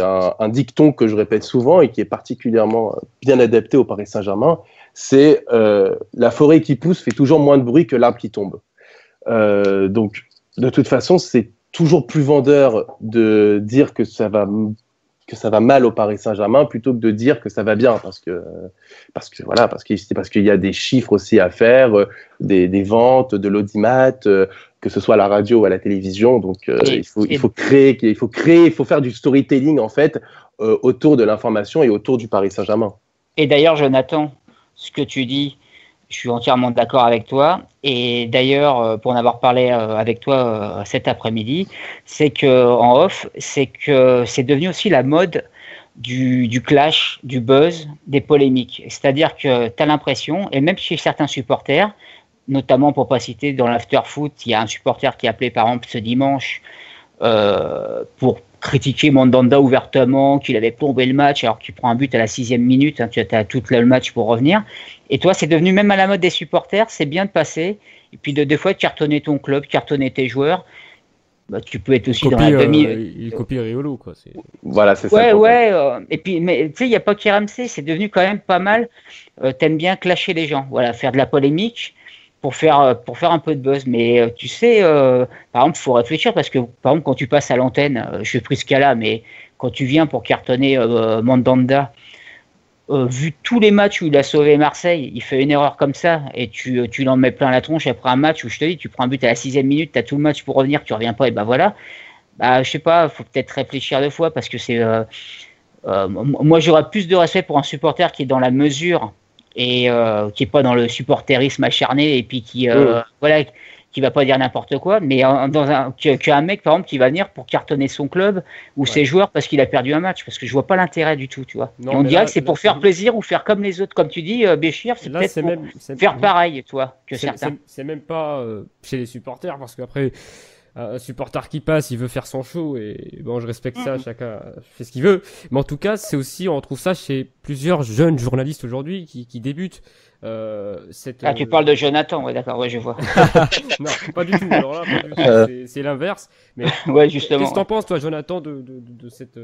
un dicton que je répète souvent et qui est particulièrement bien adapté au Paris Saint-Germain, c'est la forêt qui pousse fait toujours moins de bruit que l'arbre qui tombe. Donc, de toute façon, c'est toujours plus vendeur de dire que ça va mal au Paris Saint-Germain plutôt que de dire que ça va bien, parce qu'il y a des chiffres aussi à faire, des ventes, de l'audimat, que ce soit à la radio ou à la télévision. Donc il faut faire du storytelling en fait autour de l'information et autour du Paris Saint-Germain. Et d'ailleurs, Jonathan, ce que tu dis, je suis entièrement d'accord avec toi. Et d'ailleurs, pour en avoir parlé avec toi cet après-midi, c'est que en off, c'est que c'est devenu aussi la mode du clash, du buzz, des polémiques. C'est-à-dire que tu as l'impression, et même chez certains supporters, notamment pour pas citer dans l'after-foot, il y a un supporter qui a appelé par exemple ce dimanche pour critiquer Mandanda ouvertement, qu'il avait plombé le match alors qu'il prend un but à la 6e minute, hein, tu as tout le match pour revenir. Et toi, c'est devenu même à la mode des supporters, c'est bien de passer, et puis des fois de cartonner ton club, cartonner tes joueurs. Bah, tu peux être aussi dans la demi. Il copie Riolo, quoi. Voilà, c'est ça. Ouais. Et puis, mais tu sais, il n'y a pas qu'RMC, c'est devenu quand même pas mal. T'aimes bien clasher les gens, voilà, faire de la polémique pour faire un peu de buzz. Mais tu sais, par exemple, il faut réfléchir parce que, par exemple, quand tu passes à l'antenne, je fais pris ce cas-là, mais quand tu viens pour cartonner Mandanda, vu tous les matchs où il a sauvé Marseille, il fait une erreur comme ça et tu l'en mets plein la tronche après un match où je te dis, tu prends un but à la 6e minute, tu as tout le match pour revenir, tu reviens pas, et ben voilà. Bah, je sais pas, faut peut-être réfléchir 2 fois parce que c'est. Moi, j'aurais plus de respect pour un supporter qui est dans la mesure et qui est pas dans le supporterisme acharné et puis qui va pas dire n'importe quoi, mais qu'un mec par exemple qui va venir pour cartonner son club ou ses joueurs parce qu'il a perdu un match, parce que je vois pas l'intérêt du tout, tu vois. Non, et on dirait que c'est pour faire plaisir ou faire comme les autres, comme tu dis, Béchir, c'est peut-être pour faire pareil, toi, que certains. C'est même pas chez les supporters, parce qu'après un supporter qui passe, il veut faire son show et bon, je respecte ça, chacun fait ce qu'il veut. Mais en tout cas, c'est aussi, on retrouve ça chez plusieurs jeunes journalistes aujourd'hui qui débutent. Tu parles de Jonathan, ouais, d'accord, ouais, je vois. Non, pas du tout. Alors là, pas du tout. C'est l'inverse. Mais ouais, justement. Qu'est-ce que t'en penses, toi, Jonathan, de cette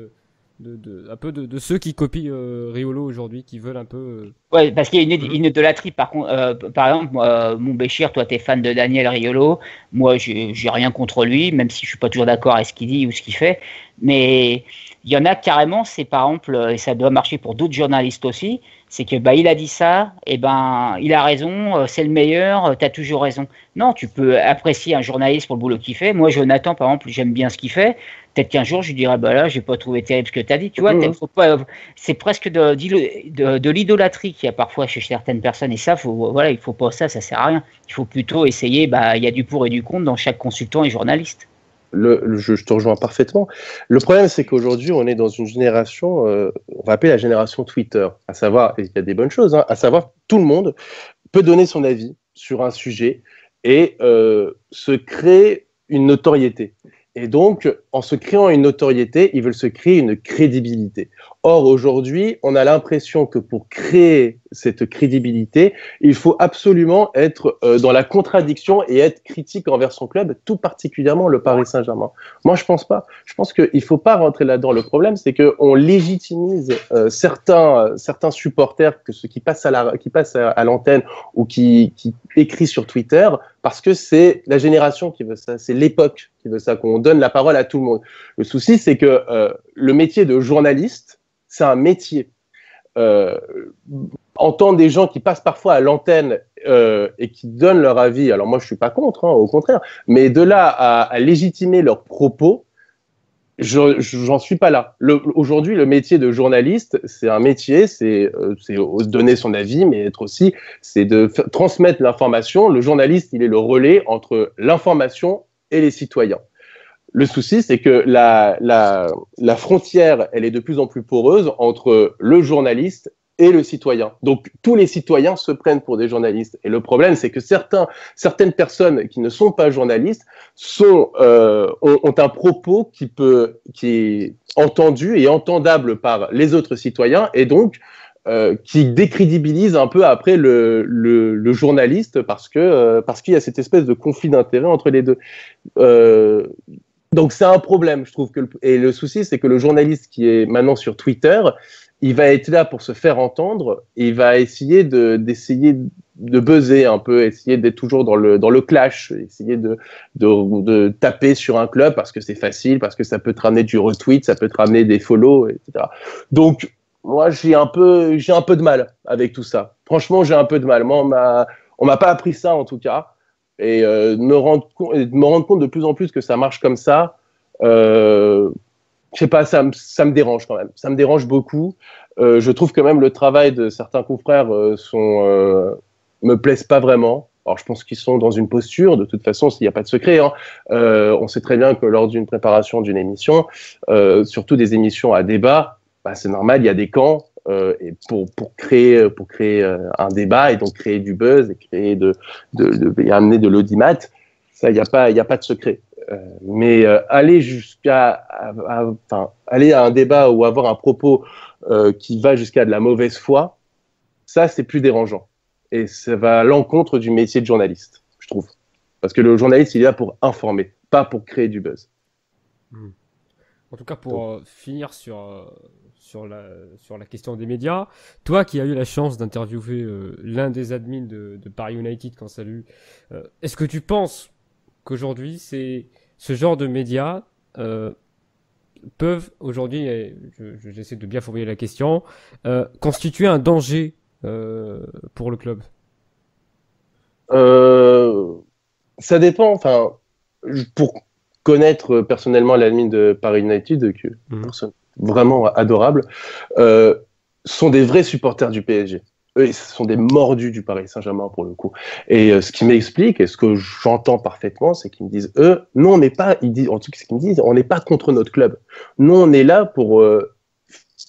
un peu de ceux qui copient Riolo aujourd'hui, qui veulent un peu. Ouais, parce qu'il y a une idolâtrie. Par contre, par exemple, mon Béchir, toi, t'es fan de Daniel Riolo. Moi, j'ai rien contre lui, même si je suis pas toujours d'accord avec ce qu'il dit ou ce qu'il fait. Mais il y en a carrément, c'est par exemple, et ça doit marcher pour d'autres journalistes aussi, c'est que il a dit ça, et il a raison, c'est le meilleur, t'as toujours raison. Non, tu peux apprécier un journaliste pour le boulot qu'il fait. Moi, Jonathan, par exemple, j'aime bien ce qu'il fait. Peut-être qu'un jour, je lui dirais, là, j'ai pas trouvé terrible ce que t'as dit. Tu vois, faut pas, c'est presque de l'idolâtrie qu'il y a parfois chez certaines personnes. Et ça, il faut pas ça sert à rien. Il faut plutôt essayer, il y a du pour et du contre dans chaque consultant et journaliste. Je te rejoins parfaitement. Le problème, c'est qu'aujourd'hui, on est dans une génération, on va appeler la génération Twitter, à savoir, et il y a des bonnes choses, à savoir, tout le monde peut donner son avis sur un sujet et se créer une notoriété. Et donc, en se créant une notoriété, ils veulent se créer une crédibilité. Or, aujourd'hui, on a l'impression que pour créer cette crédibilité, il faut absolument être dans la contradiction et être critique envers son club, tout particulièrement le Paris Saint-Germain. Moi, je pense pas. Je pense qu'il faut pas rentrer là-dedans. Le problème, c'est qu'on légitimise certains supporters, que ceux qui passent à l'antenne ou qui écrit sur Twitter, parce que c'est la génération qui veut ça, c'est l'époque qui veut ça, qu'on donne la parole à tout le monde. Le souci, c'est que le métier de journaliste, c'est un métier. Entendre des gens qui passent parfois à l'antenne et qui donnent leur avis, alors moi je suis pas contre, au contraire, mais de là à légitimer leurs propos, j'en suis pas là. Aujourd'hui, le métier de journaliste, c'est un métier, c'est donner son avis, mais c'est de transmettre l'information. Le journaliste, il est le relais entre l'information et les citoyens. Le souci, c'est que la frontière, elle est de plus en plus poreuse entre le journaliste et le citoyen. Donc, tous les citoyens se prennent pour des journalistes. Et le problème, c'est que certaines personnes qui ne sont pas journalistes ont un propos qui est entendu et entendable par les autres citoyens, et donc qui décrédibilise un peu après le journaliste parce qu'il y a cette espèce de conflit d'intérêts entre les deux. Donc c'est un problème, je trouve et le souci, c'est que le journaliste qui est maintenant sur Twitter, il va être là pour se faire entendre et il va essayer de buzzer un peu, essayer d'être toujours dans le clash, essayer de taper sur un club parce que c'est facile, parce que ça peut te ramener du retweet, ça peut te ramener des follow, etc. Donc moi j'ai un peu de mal avec tout ça. Franchement, j'ai un peu de mal. Moi, on m'a pas appris ça en tout cas. Et me rendre compte de plus en plus que ça marche comme ça, je sais pas, ça me dérange quand même. Ça me dérange beaucoup. Je trouve que même le travail de certains confrères me plaisent pas vraiment. Alors je pense qu'ils sont dans une posture, de toute façon, s'il n'y a pas de secret. On sait très bien que lors d'une préparation d'une émission, surtout des émissions à débat, c'est normal, il y a des camps. Et pour créer un débat et donc créer du buzz et créer et amener de l'audimat, ça, il y a pas de secret. Mais aller aller à un débat ou avoir un propos qui va jusqu'à de la mauvaise foi, ça c'est plus dérangeant et ça va à l'encontre du métier de journaliste, je trouve, parce que le journaliste il est là pour informer, pas pour créer du buzz. En tout cas, pour finir sur la question des médias, toi qui as eu la chance d'interviewer l'un des admins de Paris United quand salut, est-ce que tu penses qu'aujourd'hui ce genre de médias peuvent aujourd'hui, j'essaie de bien formuler la question, constituer un danger pour le club? Ça dépend. Enfin, pour connaître personnellement l'admin de Paris United, que une personne vraiment adorable, sont des vrais supporters du PSG. Eux, ils sont des mordus du Paris Saint-Germain pour le coup. Et ce qui m'explique, et ce que j'entends parfaitement, c'est qu'ils me disent, nous on n'est pas, en tout cas ce qu'ils me disent, on n'est pas contre notre club. Nous on est là pour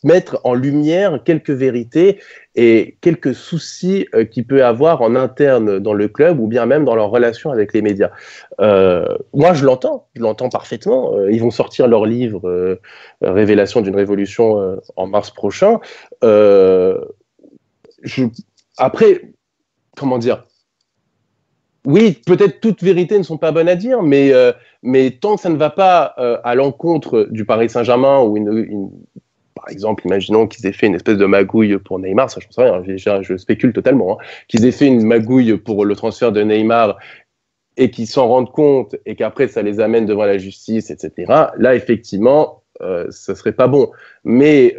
mettre en lumière quelques vérités et quelques soucis qu'il peut avoir en interne dans le club ou bien même dans leur relation avec les médias. Moi, je l'entends parfaitement. Ils vont sortir leur livre Révélation d'une révolution en mars prochain. Après, comment dire? Oui, peut-être toutes vérités ne sont pas bonnes à dire, mais tant que ça ne va pas à l'encontre du Paris Saint-Germain ou par exemple, imaginons qu'ils aient fait une espèce de magouille pour Neymar, ça j'en sais rien, je spécule totalement, hein, qu'ils aient fait une magouille pour le transfert de Neymar et qu'ils s'en rendent compte et qu'après ça les amène devant la justice, etc. Là, effectivement, ça serait pas bon. Mais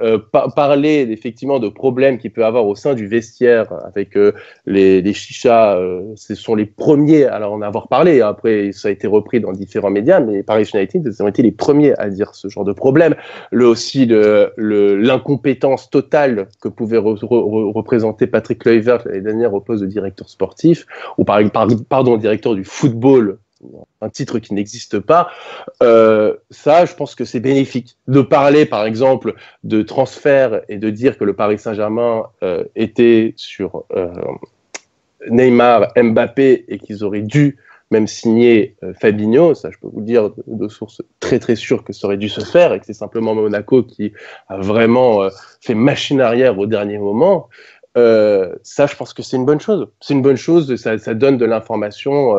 parler effectivement de problèmes qu'il peut avoir au sein du vestiaire avec les chichas, ce sont les premiers à en avoir parlé. Après, ça a été repris dans différents médias, mais Paris United, ils ont été les premiers à dire ce genre de problème. L'incompétence totale que pouvait représenter Patrick Kluivert l'année dernière au poste de directeur sportif, ou pardon, directeur du football, un titre qui n'existe pas, ça, je pense que c'est bénéfique. De parler, par exemple, de transfert et de dire que le Paris Saint-Germain était sur Neymar, Mbappé et qu'ils auraient dû même signer Fabinho, ça je peux vous dire de sources très très sûres que ça aurait dû se faire et que c'est simplement Monaco qui a vraiment fait machine arrière au dernier moment. Ça, je pense que c'est une bonne chose. C'est une bonne chose, ça donne de l'information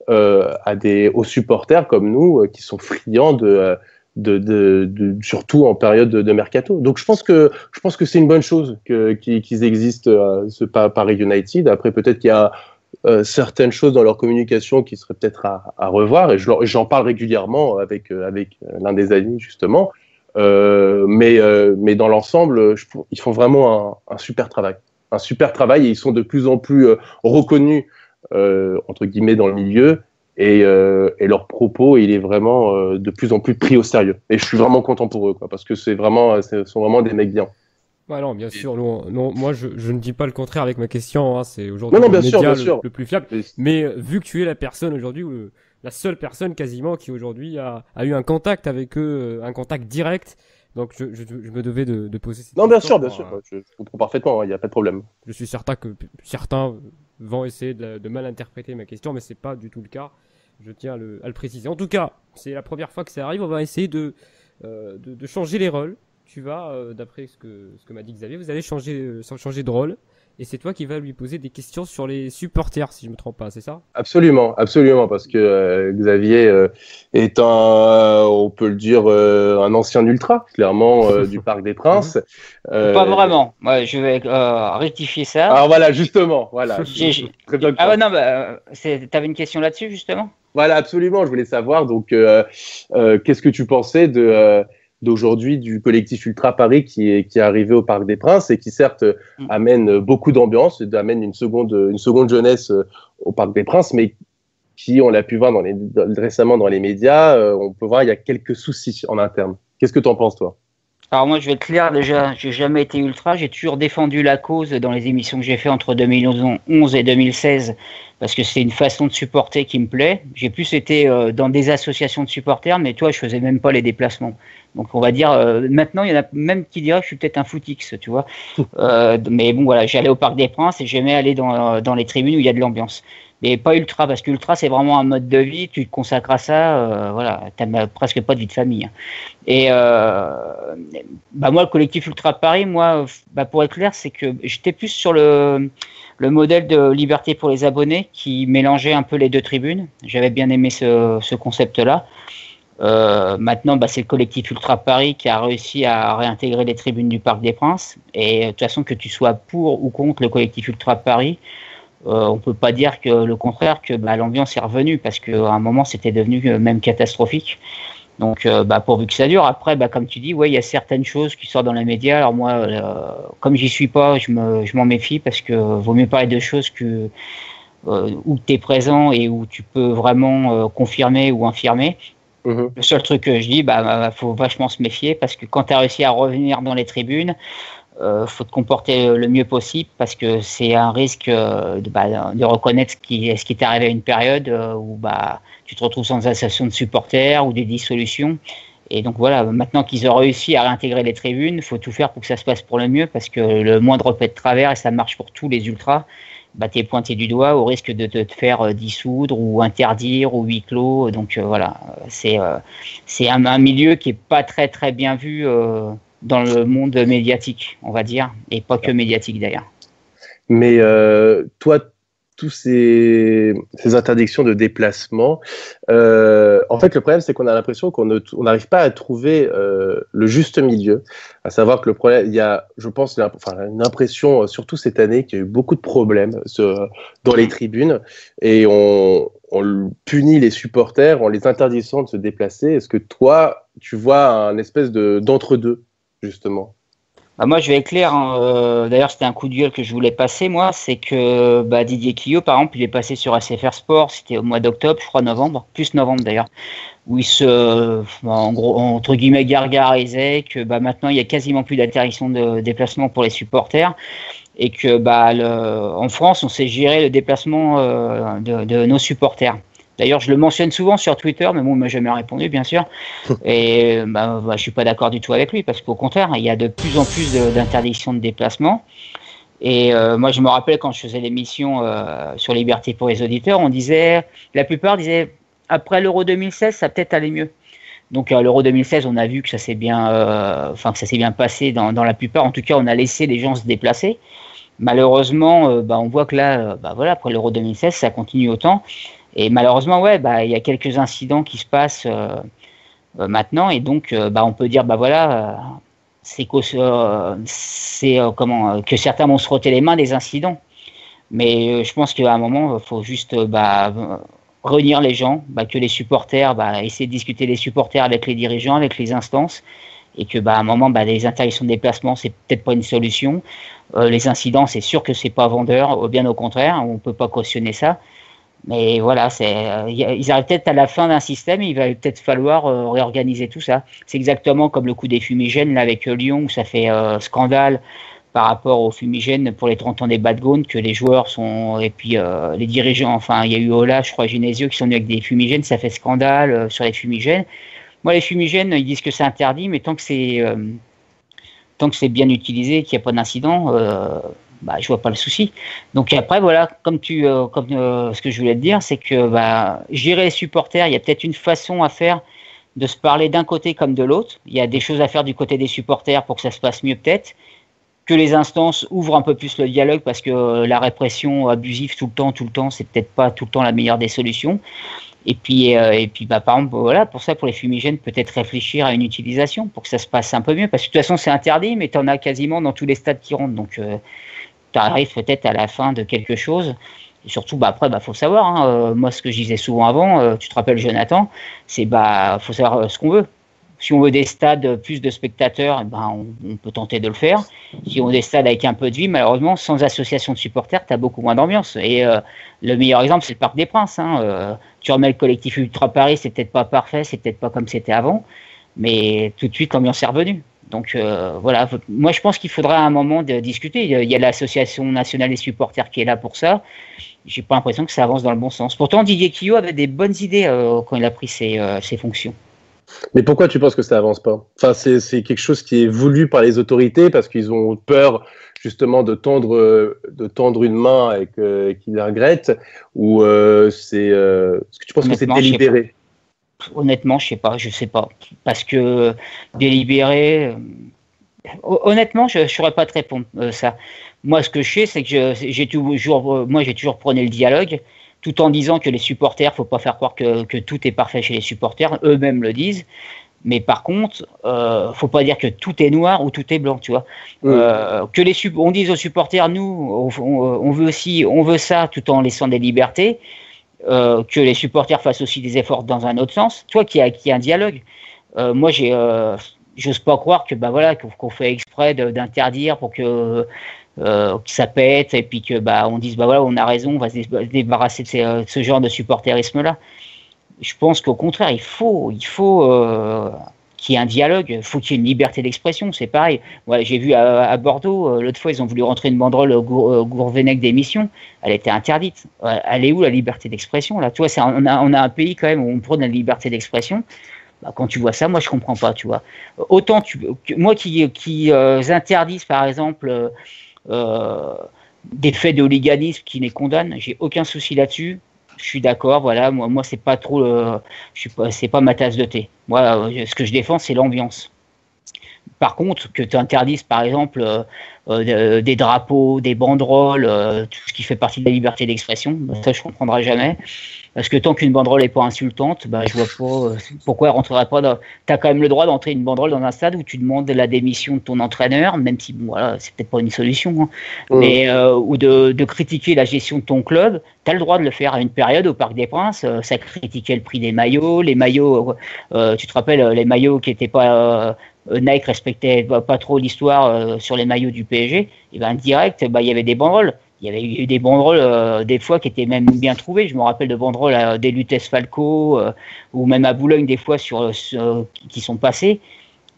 aux supporters comme nous qui sont friands surtout en période de mercato. Donc je pense que c'est une bonne chose qu'ils existent, ce Paris United. Après, peut-être qu'il y a certaines choses dans leur communication qui seraient peut-être à revoir, et j'en parle régulièrement avec l'un des amis justement. Mais dans l'ensemble, ils font vraiment un super travail. Un super travail, et ils sont de plus en plus reconnus entre guillemets dans le milieu, et leur propos, il est vraiment de plus en plus pris au sérieux. Et je suis vraiment content pour eux, quoi, parce que ce sont vraiment des mecs bien. Ouais, non, bien sûr. Non, moi, je ne dis pas le contraire avec ma question. Hein, c'est aujourd'hui le média le plus fiable. Mais vu que tu es la personne aujourd'hui, la seule personne quasiment qui aujourd'hui a eu un contact avec eux, un contact direct. Donc je me devais de poser cette question. Non, bien sûr, je comprends parfaitement, il n'y a pas de problème. Je suis certain que certains vont essayer de mal interpréter ma question, mais c'est pas du tout le cas. Je tiens à le préciser. En tout cas, c'est la première fois que ça arrive. On va essayer de changer les rôles. Tu vas, d'après ce que m'a dit Xavier, vous allez changer de rôle. Et c'est toi qui vas lui poser des questions sur les supporters, si je me trompe pas, c'est ça? Absolument, parce que Xavier est on peut le dire, un ancien ultra, clairement, du Parc des Princes. Pas vraiment. Moi, je vais rectifier ça. Alors voilà, justement, voilà. Ah ouais, non, t'avais une question là-dessus, justement? Voilà, absolument. Je voulais savoir, donc, qu'est-ce que tu pensais d'aujourd'hui du collectif Ultra Paris qui est arrivé au Parc des Princes et qui certes amène beaucoup d'ambiance, amène une seconde jeunesse au Parc des Princes, mais qui, on l'a pu voir récemment dans les médias, on peut voir il y a quelques soucis en interne. Qu'est-ce que tu en penses, toi? Alors moi, je vais être clair, déjà, j'ai jamais été ultra, j'ai toujours défendu la cause dans les émissions que j'ai fait entre 2011 et 2016, parce que c'est une façon de supporter qui me plaît. J'ai plus été dans des associations de supporters, mais toi, je faisais même pas les déplacements. Donc on va dire, maintenant, il y en a même qui diraient que je suis peut-être un footix, tu vois. Mais bon, voilà, j'allais au Parc des Princes et j'aimais aller dans les tribunes où il y a de l'ambiance. Mais pas ultra, parce que ultra, c'est vraiment un mode de vie, tu te consacres à ça, voilà, t'as presque pas de vie de famille. Hein. Et moi, le collectif Ultra Paris, pour être clair, c'est que j'étais plus sur le modèle de liberté pour les abonnés qui mélangeait un peu les deux tribunes. J'avais bien aimé ce concept-là. Maintenant, c'est le collectif Ultra Paris qui a réussi à réintégrer les tribunes du Parc des Princes. Et de toute façon, que tu sois pour ou contre le collectif Ultra Paris, on peut pas dire que le contraire, que l'ambiance est revenue, parce qu'à un moment c'était devenu même catastrophique. Donc pourvu que ça dure. Après, comme tu dis, il y a certaines choses qui sortent dans les médias. Alors moi, comme j'y suis pas, je m'en méfie, parce que vaut mieux parler de choses où tu es présent et où tu peux vraiment confirmer ou infirmer. Le seul truc que je dis, faut vachement se méfier, parce que quand tu as réussi à revenir dans les tribunes, faut te comporter le mieux possible, parce que c'est un risque de reconnaître ce qui t'est arrivé à une période où tu te retrouves sans association de supporters ou des dissolutions, Et donc voilà, maintenant qu'ils ont réussi à réintégrer les tribunes, il faut tout faire pour que ça se passe pour le mieux, parce que le moindre pas de travers, et ça marche pour tous les ultras, t'es pointé du doigt au risque de te faire dissoudre ou interdire ou huis clos. Donc voilà, c'est un milieu qui est pas très très bien vu dans le monde médiatique, on va dire, et pas que médiatique d'ailleurs. Mais toi, tous ces interdictions de déplacement, en fait, le problème, c'est qu'on a l'impression qu'on n'arrive pas à trouver le juste milieu. À savoir que le problème, il y a, je pense, une impression, surtout cette année, qu'il y a eu beaucoup de problèmes dans les tribunes, et on punit les supporters en les interdisant de se déplacer. Est-ce que toi, tu vois un espèce d'entre-deux, justement? Moi, je vais être clair. D'ailleurs, c'était un coup de gueule que je voulais passer, moi. C'est que Didier Quillot, par exemple, il est passé sur SFR Sport. C'était au mois d'octobre, je crois, novembre, plus novembre d'ailleurs, où il en gros, entre guillemets, gargarisait que maintenant, il y a quasiment plus d'interdiction de déplacement pour les supporters. Et que en France, on sait gérer le déplacement de nos supporters. D'ailleurs, je le mentionne souvent sur Twitter, mais bon, il m'a jamais répondu, bien sûr. Et je suis pas d'accord du tout avec lui, parce qu'au contraire, il y a de plus en plus d'interdictions de déplacement. Et moi, je me rappelle quand je faisais l'émission sur Liberté pour les auditeurs, la plupart disaient, après l'Euro 2016, ça peut-être allait mieux. Donc l'Euro 2016, on a vu que ça s'est bien passé dans la plupart. En tout cas, on a laissé les gens se déplacer. Malheureusement, on voit que là, après l'Euro 2016, ça continue autant. Et malheureusement, il y a quelques incidents qui se passent maintenant, et donc on peut dire que certains vont se frotter les mains des incidents. Mais je pense qu'à un moment, il faut juste réunir les gens, que les supporters, essayer de discuter les supporters avec les dirigeants, avec les instances, et que à un moment, les interdictions de déplacement, c'est peut-être pas une solution. Les incidents, c'est sûr que c'est pas vendeur, bien au contraire, on peut pas cautionner ça. Mais voilà, ils arrivent peut-être à la fin d'un système, et il va peut-être falloir réorganiser tout ça. C'est exactement comme le coup des fumigènes là, avec Lyon, où ça fait scandale par rapport aux fumigènes pour les 30 ans des Badgones, que les joueurs sont, et puis les dirigeants, enfin il y a eu Ola, je crois, Genesio, qui sont venus avec des fumigènes, ça fait scandale sur les fumigènes. Moi, les fumigènes, ils disent que c'est interdit, mais tant que c'est bien utilisé, qu'il n'y a pas d'incident, je vois pas le souci. Donc après, voilà, ce que je voulais te dire, c'est que gérer les supporters, il y a peut-être une façon à faire de se parler d'un côté comme de l'autre. Il y a des choses à faire du côté des supporters pour que ça se passe mieux, peut-être. Que les instances ouvrent un peu plus le dialogue, parce que la répression abusive tout le temps, c'est peut-être pas tout le temps la meilleure des solutions. Et puis par exemple, pour les fumigènes, peut-être réfléchir à une utilisation pour que ça se passe un peu mieux, parce que de toute façon c'est interdit, mais tu en as quasiment dans tous les stades qui rentrent, donc tu arrives peut-être à la fin de quelque chose. Et surtout, après, faut savoir, moi ce que je disais souvent avant, tu te rappelles Jonathan, c'est faut savoir ce qu'on veut. Si on veut des stades plus de spectateurs, on peut tenter de le faire. Si on veut des stades avec un peu de vie, malheureusement, sans association de supporters, tu as beaucoup moins d'ambiance. Et le meilleur exemple, c'est le Parc des Princes. Tu remets le collectif Ultra Paris, c'est peut-être pas parfait, c'est peut-être pas comme c'était avant, mais tout de suite, l'ambiance est revenue. Donc voilà, moi je pense qu'il faudra à un moment discuter. Il y a l'Association nationale des supporters qui est là pour ça. J'ai pas l'impression que ça avance dans le bon sens. Pourtant, Didier Quillot avait des bonnes idées quand il a pris ses fonctions. Mais pourquoi tu penses que ça avance pas? Enfin, c'est quelque chose qui est voulu par les autorités parce qu'ils ont peur justement de tendre une main et qu'ils la regrettent, ou est-ce que tu penses que c'est délibéré? Honnêtement, je sais pas. Parce que délibéré, honnêtement, je ne saurais pas te répondre ça. Moi, ce que je sais, c'est que j'ai toujours prôné le dialogue, tout en disant que les supporters, faut pas faire croire que tout est parfait chez les supporters, eux-mêmes le disent. Mais par contre, faut pas dire que tout est noir ou tout est blanc, tu vois. On dise aux supporters, nous, on veut ça, tout en laissant des libertés. Que les supporters fassent aussi des efforts dans un autre sens. Toi, qui a un dialogue. Moi, j'ose pas croire que qu'on fait exprès d'interdire pour que ça pète, et puis que on dise on a raison, on va se débarrasser de ce genre de supporterisme là. Je pense qu'au contraire, il faut qu'il y ait un dialogue, il faut qu'il y ait une liberté d'expression. C'est pareil. Ouais, j'ai vu à Bordeaux, l'autre fois, ils ont voulu rentrer une banderole Gourvenec d'émission. Elle était interdite. Elle est où la liberté d'expression là? Tu vois, on a un pays quand même où on prône la liberté d'expression. Bah, quand tu vois ça, moi je comprends pas, tu vois. Autant moi qui interdisent par exemple des faits de hooliganisme qui les condamnent, j'ai aucun souci là-dessus. Je suis d'accord, voilà. Moi c'est pas trop, c'est pas ma tasse de thé. Moi, ce que je défends, c'est l'ambiance. Par contre, que tu interdises par exemple des drapeaux, des banderoles, tout ce qui fait partie de la liberté d'expression, ça je comprendrai jamais. Parce que tant qu'une banderole n'est pas insultante, bah, je vois pas pourquoi elle rentrerait pas dans... Tu as quand même le droit d'entrer une banderole dans un stade où tu demandes la démission de ton entraîneur, même si bon, voilà, c'est peut-être pas une solution, hein, mais, ou de critiquer la gestion de ton club. Tu as le droit de le faire. À une période au Parc des Princes, ça critiquait le prix des maillots, les maillots, tu te rappelles, les maillots qui n'étaient pas... Nike respectait pas trop l'histoire sur les maillots du PSG, et ben direct, il y avait des banderoles. Il y avait eu des banderoles des fois qui étaient même bien trouvées. Je me rappelle de banderoles des Lutèce Falco ou même à Boulogne des fois qui sont passées.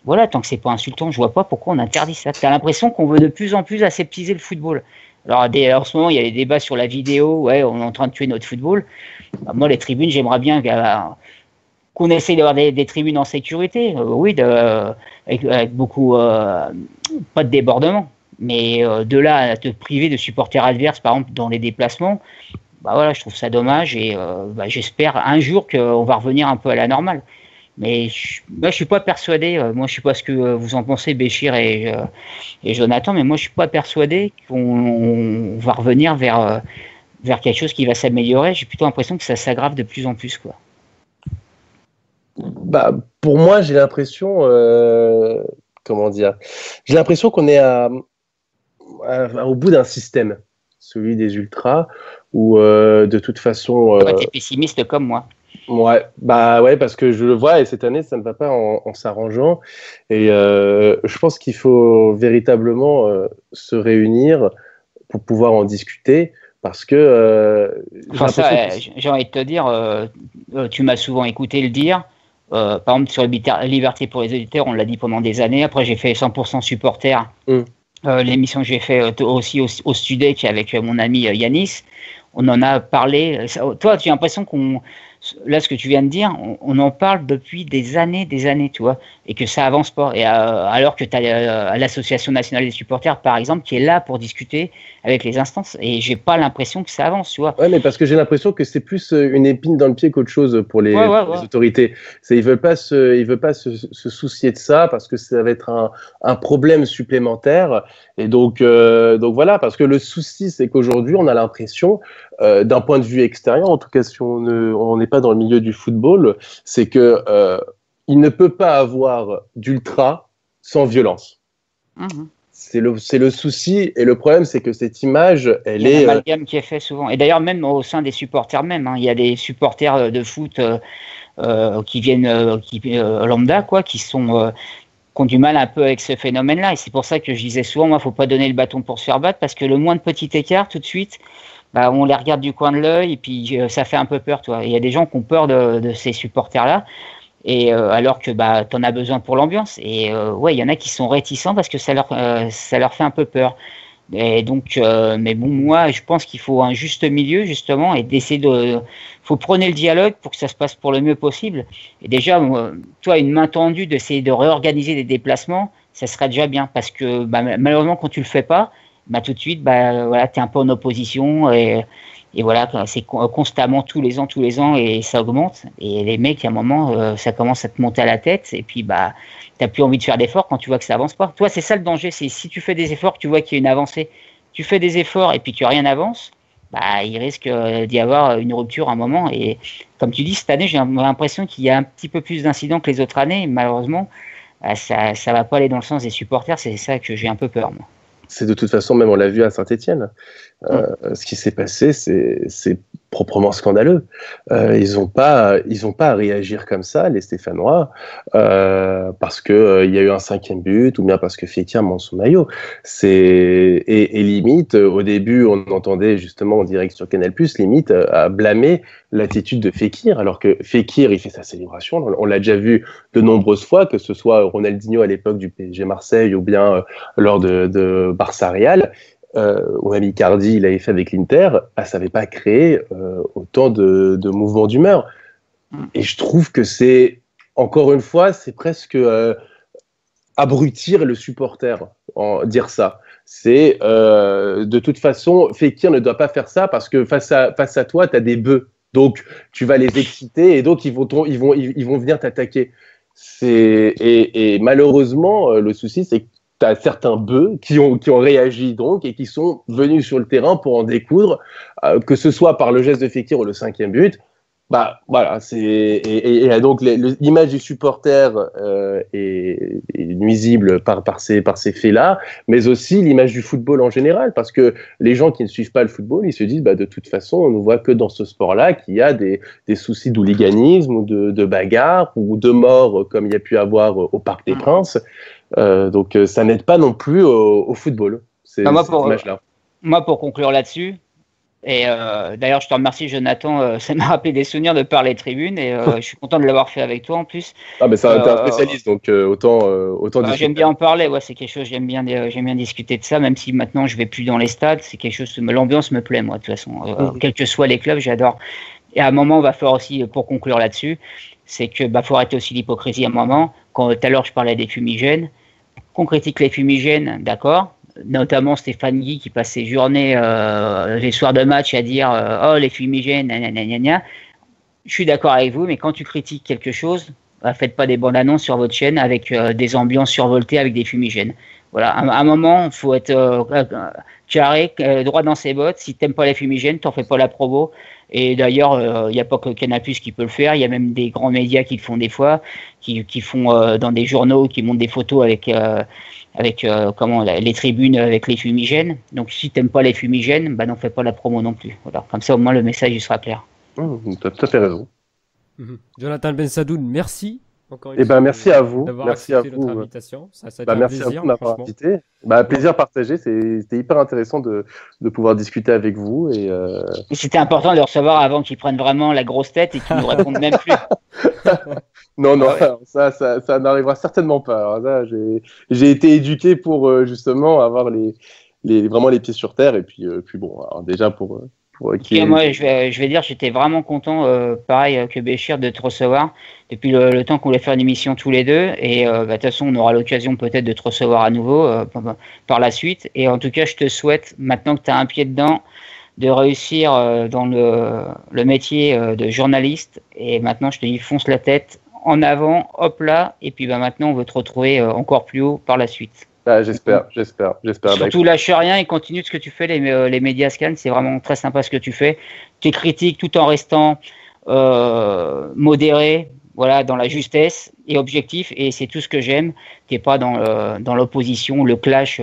Voilà, tant que c'est pas insultant, je vois pas pourquoi on interdit ça. T'as l'impression qu'on veut de plus en plus aseptiser le football. Alors en ce moment, il y a des débats sur la vidéo. Ouais, on est en train de tuer notre football. Bah, moi, les tribunes, j'aimerais bien qu'on essaye d'avoir des tribunes en sécurité. Oui, avec beaucoup pas de débordement. Mais de là à te priver de supporters adverses, par exemple, dans les déplacements, bah voilà, je trouve ça dommage et j'espère un jour qu'on va revenir un peu à la normale. Mais je suis pas persuadé, moi je sais pas ce que vous en pensez, Béchir et Jonathan, mais moi je suis pas persuadé qu'on va revenir vers quelque chose qui va s'améliorer. J'ai plutôt l'impression que ça s'aggrave de plus en plus, quoi. Bah, pour moi, j'ai l'impression, comment dire, j'ai l'impression qu'on est au bout d'un système, celui des ultras, où de toute façon. T'es pessimiste comme moi. Ouais, bah ouais, parce que je le vois et cette année, ça ne va pas en s'arrangeant. Et je pense qu'il faut véritablement se réunir pour pouvoir en discuter. Parce que. J'ai envie de te dire, tu m'as souvent écouté le dire. Par exemple, sur Liberté pour les auditeurs, on l'a dit pendant des années. Après, j'ai fait 100% supporter. L'émission que j'ai fait aussi au Studec avec mon ami Yanis. On en a parlé. Toi, tu as l'impression là, ce que tu viens de dire, on en parle depuis des années, tu vois, et que ça avance pas. Et alors que tu as l'Association nationale des supporters, par exemple, qui est là pour discuter avec les instances, et j'ai pas l'impression que ça avance, tu vois. Ouais, mais parce que j'ai l'impression que c'est plus une épine dans le pied qu'autre chose pour les autorités. Ils veulent pas se soucier de ça parce que ça va être un problème supplémentaire. Et donc voilà, parce que le souci, c'est qu'aujourd'hui, on a l'impression, d'un point de vue extérieur, en tout cas si on n'est pas dans le milieu du football, c'est que il ne peut pas avoir d'ultra sans violence. C'est le souci, et le problème, c'est que cette image, elle est... Il y a un amalgame qui est fait souvent. Et d'ailleurs, même au sein des supporters même, hein, il y a des supporters de foot qui viennent lambda, quoi, qui ont du mal un peu avec ce phénomène-là. Et c'est pour ça que je disais souvent, moi, faut pas donner le bâton pour se faire battre, parce que le moins de petit écart, tout de suite, bah, on les regarde du coin de l'œil, et puis ça fait un peu peur, toi. Il y a des gens qui ont peur de ces supporters-là. Et alors que bah t'en as besoin pour l'ambiance, et ouais, il y en a qui sont réticents parce que ça leur fait un peu peur. Et donc mais bon, moi je pense qu'il faut un juste milieu justement, et faut prôner le dialogue pour que ça se passe pour le mieux possible. Et déjà toi, une main tendue d'essayer de réorganiser des déplacements, ça serait déjà bien, parce que bah, malheureusement quand tu le fais pas, bah tout de suite bah voilà, t'es un peu en opposition, et voilà, c'est constamment tous les ans, et ça augmente. Et les mecs, à un moment, ça commence à te monter à la tête, et puis bah, t'as plus envie de faire d'efforts quand tu vois que ça avance pas. Toi, c'est ça le danger, c'est si tu fais des efforts, que tu vois qu'il y a une avancée. Tu fais des efforts et puis que rien n'avance, bah, il risque d'y avoir une rupture à un moment. Et comme tu dis, cette année, j'ai l'impression qu'il y a un petit peu plus d'incidents que les autres années. Malheureusement, ça va pas aller dans le sens des supporters. C'est ça que j'ai un peu peur, moi. C'est de toute façon, même on l'a vu à Saint-Étienne. Ce qui s'est passé, c'est proprement scandaleux. Ils ont pas à réagir comme ça, les Stéphanois, parce que il y a eu un 5e but, ou bien parce que Fekir monte son maillot. Et limite, au début, on entendait justement en direct sur Canal+, limite à blâmer l'attitude de Fekir, alors que Fekir, il fait sa célébration. On l'a déjà vu de nombreuses fois, que ce soit Ronaldinho à l'époque du PSG Marseille, ou bien lors de Barça Real. Ou même Icardi, il avait fait avec l'Inter, ça n'avait pas créé autant de mouvements d'humeur. Et je trouve que c'est encore une fois, c'est presque abrutir le supporter, dire ça. C'est de toute façon, Fekir ne doit pas faire ça parce que face à toi, tu as des bœufs. Donc, tu vas les exciter et donc ils vont venir t'attaquer. Et malheureusement, le souci, c'est que tu as certains bœufs qui ont réagi donc et qui sont venus sur le terrain pour en découdre, que ce soit par le geste de Fekir ou le 5e but. Bah voilà, et donc l'image du supporter est nuisible par ces faits-là, mais aussi l'image du football en général, parce que les gens qui ne suivent pas le football, ils se disent de toute façon, on ne voit que dans ce sport-là qu'il y a des soucis d'hooliganisme ou de bagarre ou de mort comme il y a pu avoir au Parc des Princes. Donc ça n'aide pas non plus au football. Cette image-là. Moi, pour conclure là-dessus. Et d'ailleurs, je te remercie, Jonathan. Ça m'a rappelé des souvenirs de par les tribunes et je suis content de l'avoir fait avec toi en plus. Ah, mais ça, t'es un spécialiste, donc autant discuter. J'aime bien en parler. Ouais, c'est quelque chose. J'aime bien discuter de ça, même si maintenant je vais plus dans les stades. C'est quelque chose. L'ambiance me plaît, moi, de toute façon. Quels que soient les clubs, j'adore. Et à un moment, on va faire aussi, pour conclure là-dessus, c'est que faut arrêter aussi l'hypocrisie à un moment. Quand tout à l'heure je parlais des fumigènes, qu'on critique les fumigènes, d'accord. Notamment Stéphane Guy qui passe ses journées les soirs de match à dire oh les fumigènes, gna. Je suis d'accord avec vous, mais quand tu critiques quelque chose, faites pas des bandes annonces sur votre chaîne avec des ambiances survoltées avec des fumigènes. Voilà, à un moment, il faut être carré, droit dans ses bottes. Si t'aimes pas les fumigènes, t'en fais pas la promo. Et d'ailleurs, il n'y a pas que Canapus qui peut le faire. Il y a même des grands médias qui le font des fois, qui font dans des journaux, qui montrent des photos avec les tribunes avec les fumigènes. Donc si t'aimes pas les fumigènes, n'en fais pas la promo non plus. Voilà, comme ça au moins le message il sera clair. Tu as tout à fait raison. Jonathan Bensadoun, merci. Merci à vous. Merci à vous. Invitation. Ça a été un merci plaisir, à vous d'avoir invité. Plaisir partagé. C'était hyper intéressant de pouvoir discuter avec vous. Et c'était important de le recevoir avant qu'il prenne vraiment la grosse tête et qu'il nous réponde même plus. Non, ça n'arrivera certainement pas. Alors là, j'ai été éduqué pour justement avoir vraiment les pieds sur terre. Et puis bon, alors déjà pour moi, je vais dire, j'étais vraiment content, pareil que Béchir, de te recevoir depuis le temps qu'on voulait faire une émission tous les deux. Et de toute façon, on aura l'occasion peut-être de te recevoir à nouveau par la suite. Et en tout cas, je te souhaite, maintenant que tu as un pied dedans, de réussir dans le métier de journaliste. Et maintenant, je te dis, fonce la tête en avant, hop là. Et puis maintenant, on veut te retrouver encore plus haut par la suite. J'espère. Surtout lâche rien et continue de ce que tu fais, les médias scan, c'est vraiment très sympa ce que tu fais. Tu es critique tout en restant modéré, voilà, dans la justesse et objectif, et c'est tout ce que j'aime. Tu n'es pas dans l'opposition, le clash,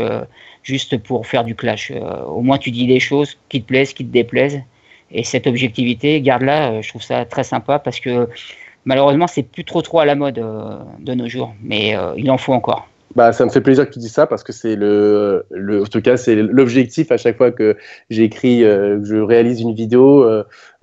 juste pour faire du clash. Au moins tu dis des choses qui te plaisent, qui te déplaisent, et cette objectivité, garde-la, je trouve ça très sympa parce que malheureusement c'est plus trop à la mode de nos jours, mais il en faut encore. Ça me fait plaisir que tu dis ça parce que c'est en tout cas, c'est l'objectif à chaque fois que j'écris, que je réalise une vidéo.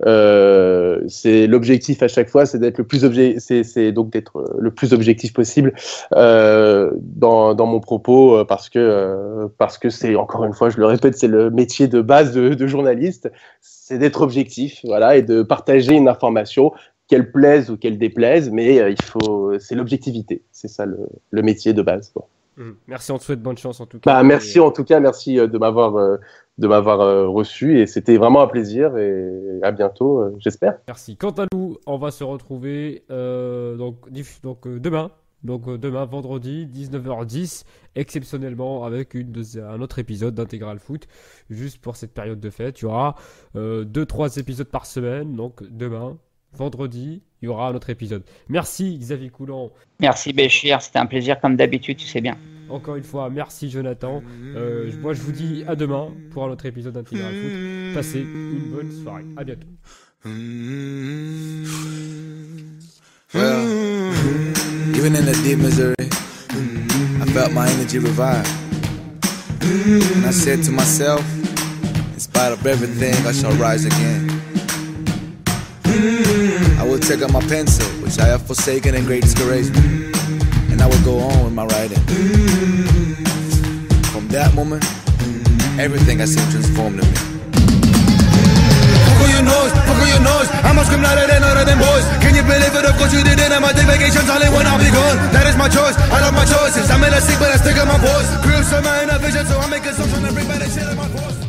C'est l'objectif à chaque fois, c'est d'être d'être le plus objectif possible dans mon propos parce que c'est, encore une fois, je le répète, c'est le métier de base de journaliste, c'est d'être objectif, voilà, et de partager une information, qu'elle plaise ou qu'elle déplaise, mais c'est l'objectivité. C'est ça le métier de base. Quoi. Merci, on te souhaite bonne chance en tout cas. Merci en tout cas, merci de m'avoir reçu et c'était vraiment un plaisir et à bientôt, j'espère. Merci. Quant à nous, on va se retrouver demain. Donc demain, vendredi, 19h10, exceptionnellement avec un autre épisode d'Intégral Foot, juste pour cette période de fête. Il y aura 2-3 épisodes par semaine, donc demain, vendredi, il y aura un autre épisode. Merci Xavier Coulant. Merci Béchir, c'était un plaisir comme d'habitude, tu sais bien. Encore une fois, merci Jonathan. Moi je vous dis à demain pour un autre épisode d'Intégral Foot. Passez une bonne soirée. À bientôt. Well, even in the deep Missouri, I felt my energy revive. And I said to myself, in spite of everything, I shall rise again. I will take up my pencil, which I have forsaken in great discouragement, and I will go on with my writing. From that moment, everything has seemed transformed in me. Fuck on your nose, I'm a scream louder than all of them boys. Can you believe it? Of course you didn't. And my day vacation's only when I'll be gone. That is my choice, I love my choices. I made a sick but I stick on my voice. Crew some man a vision, so I make assumptions and bring back the shit in my voice.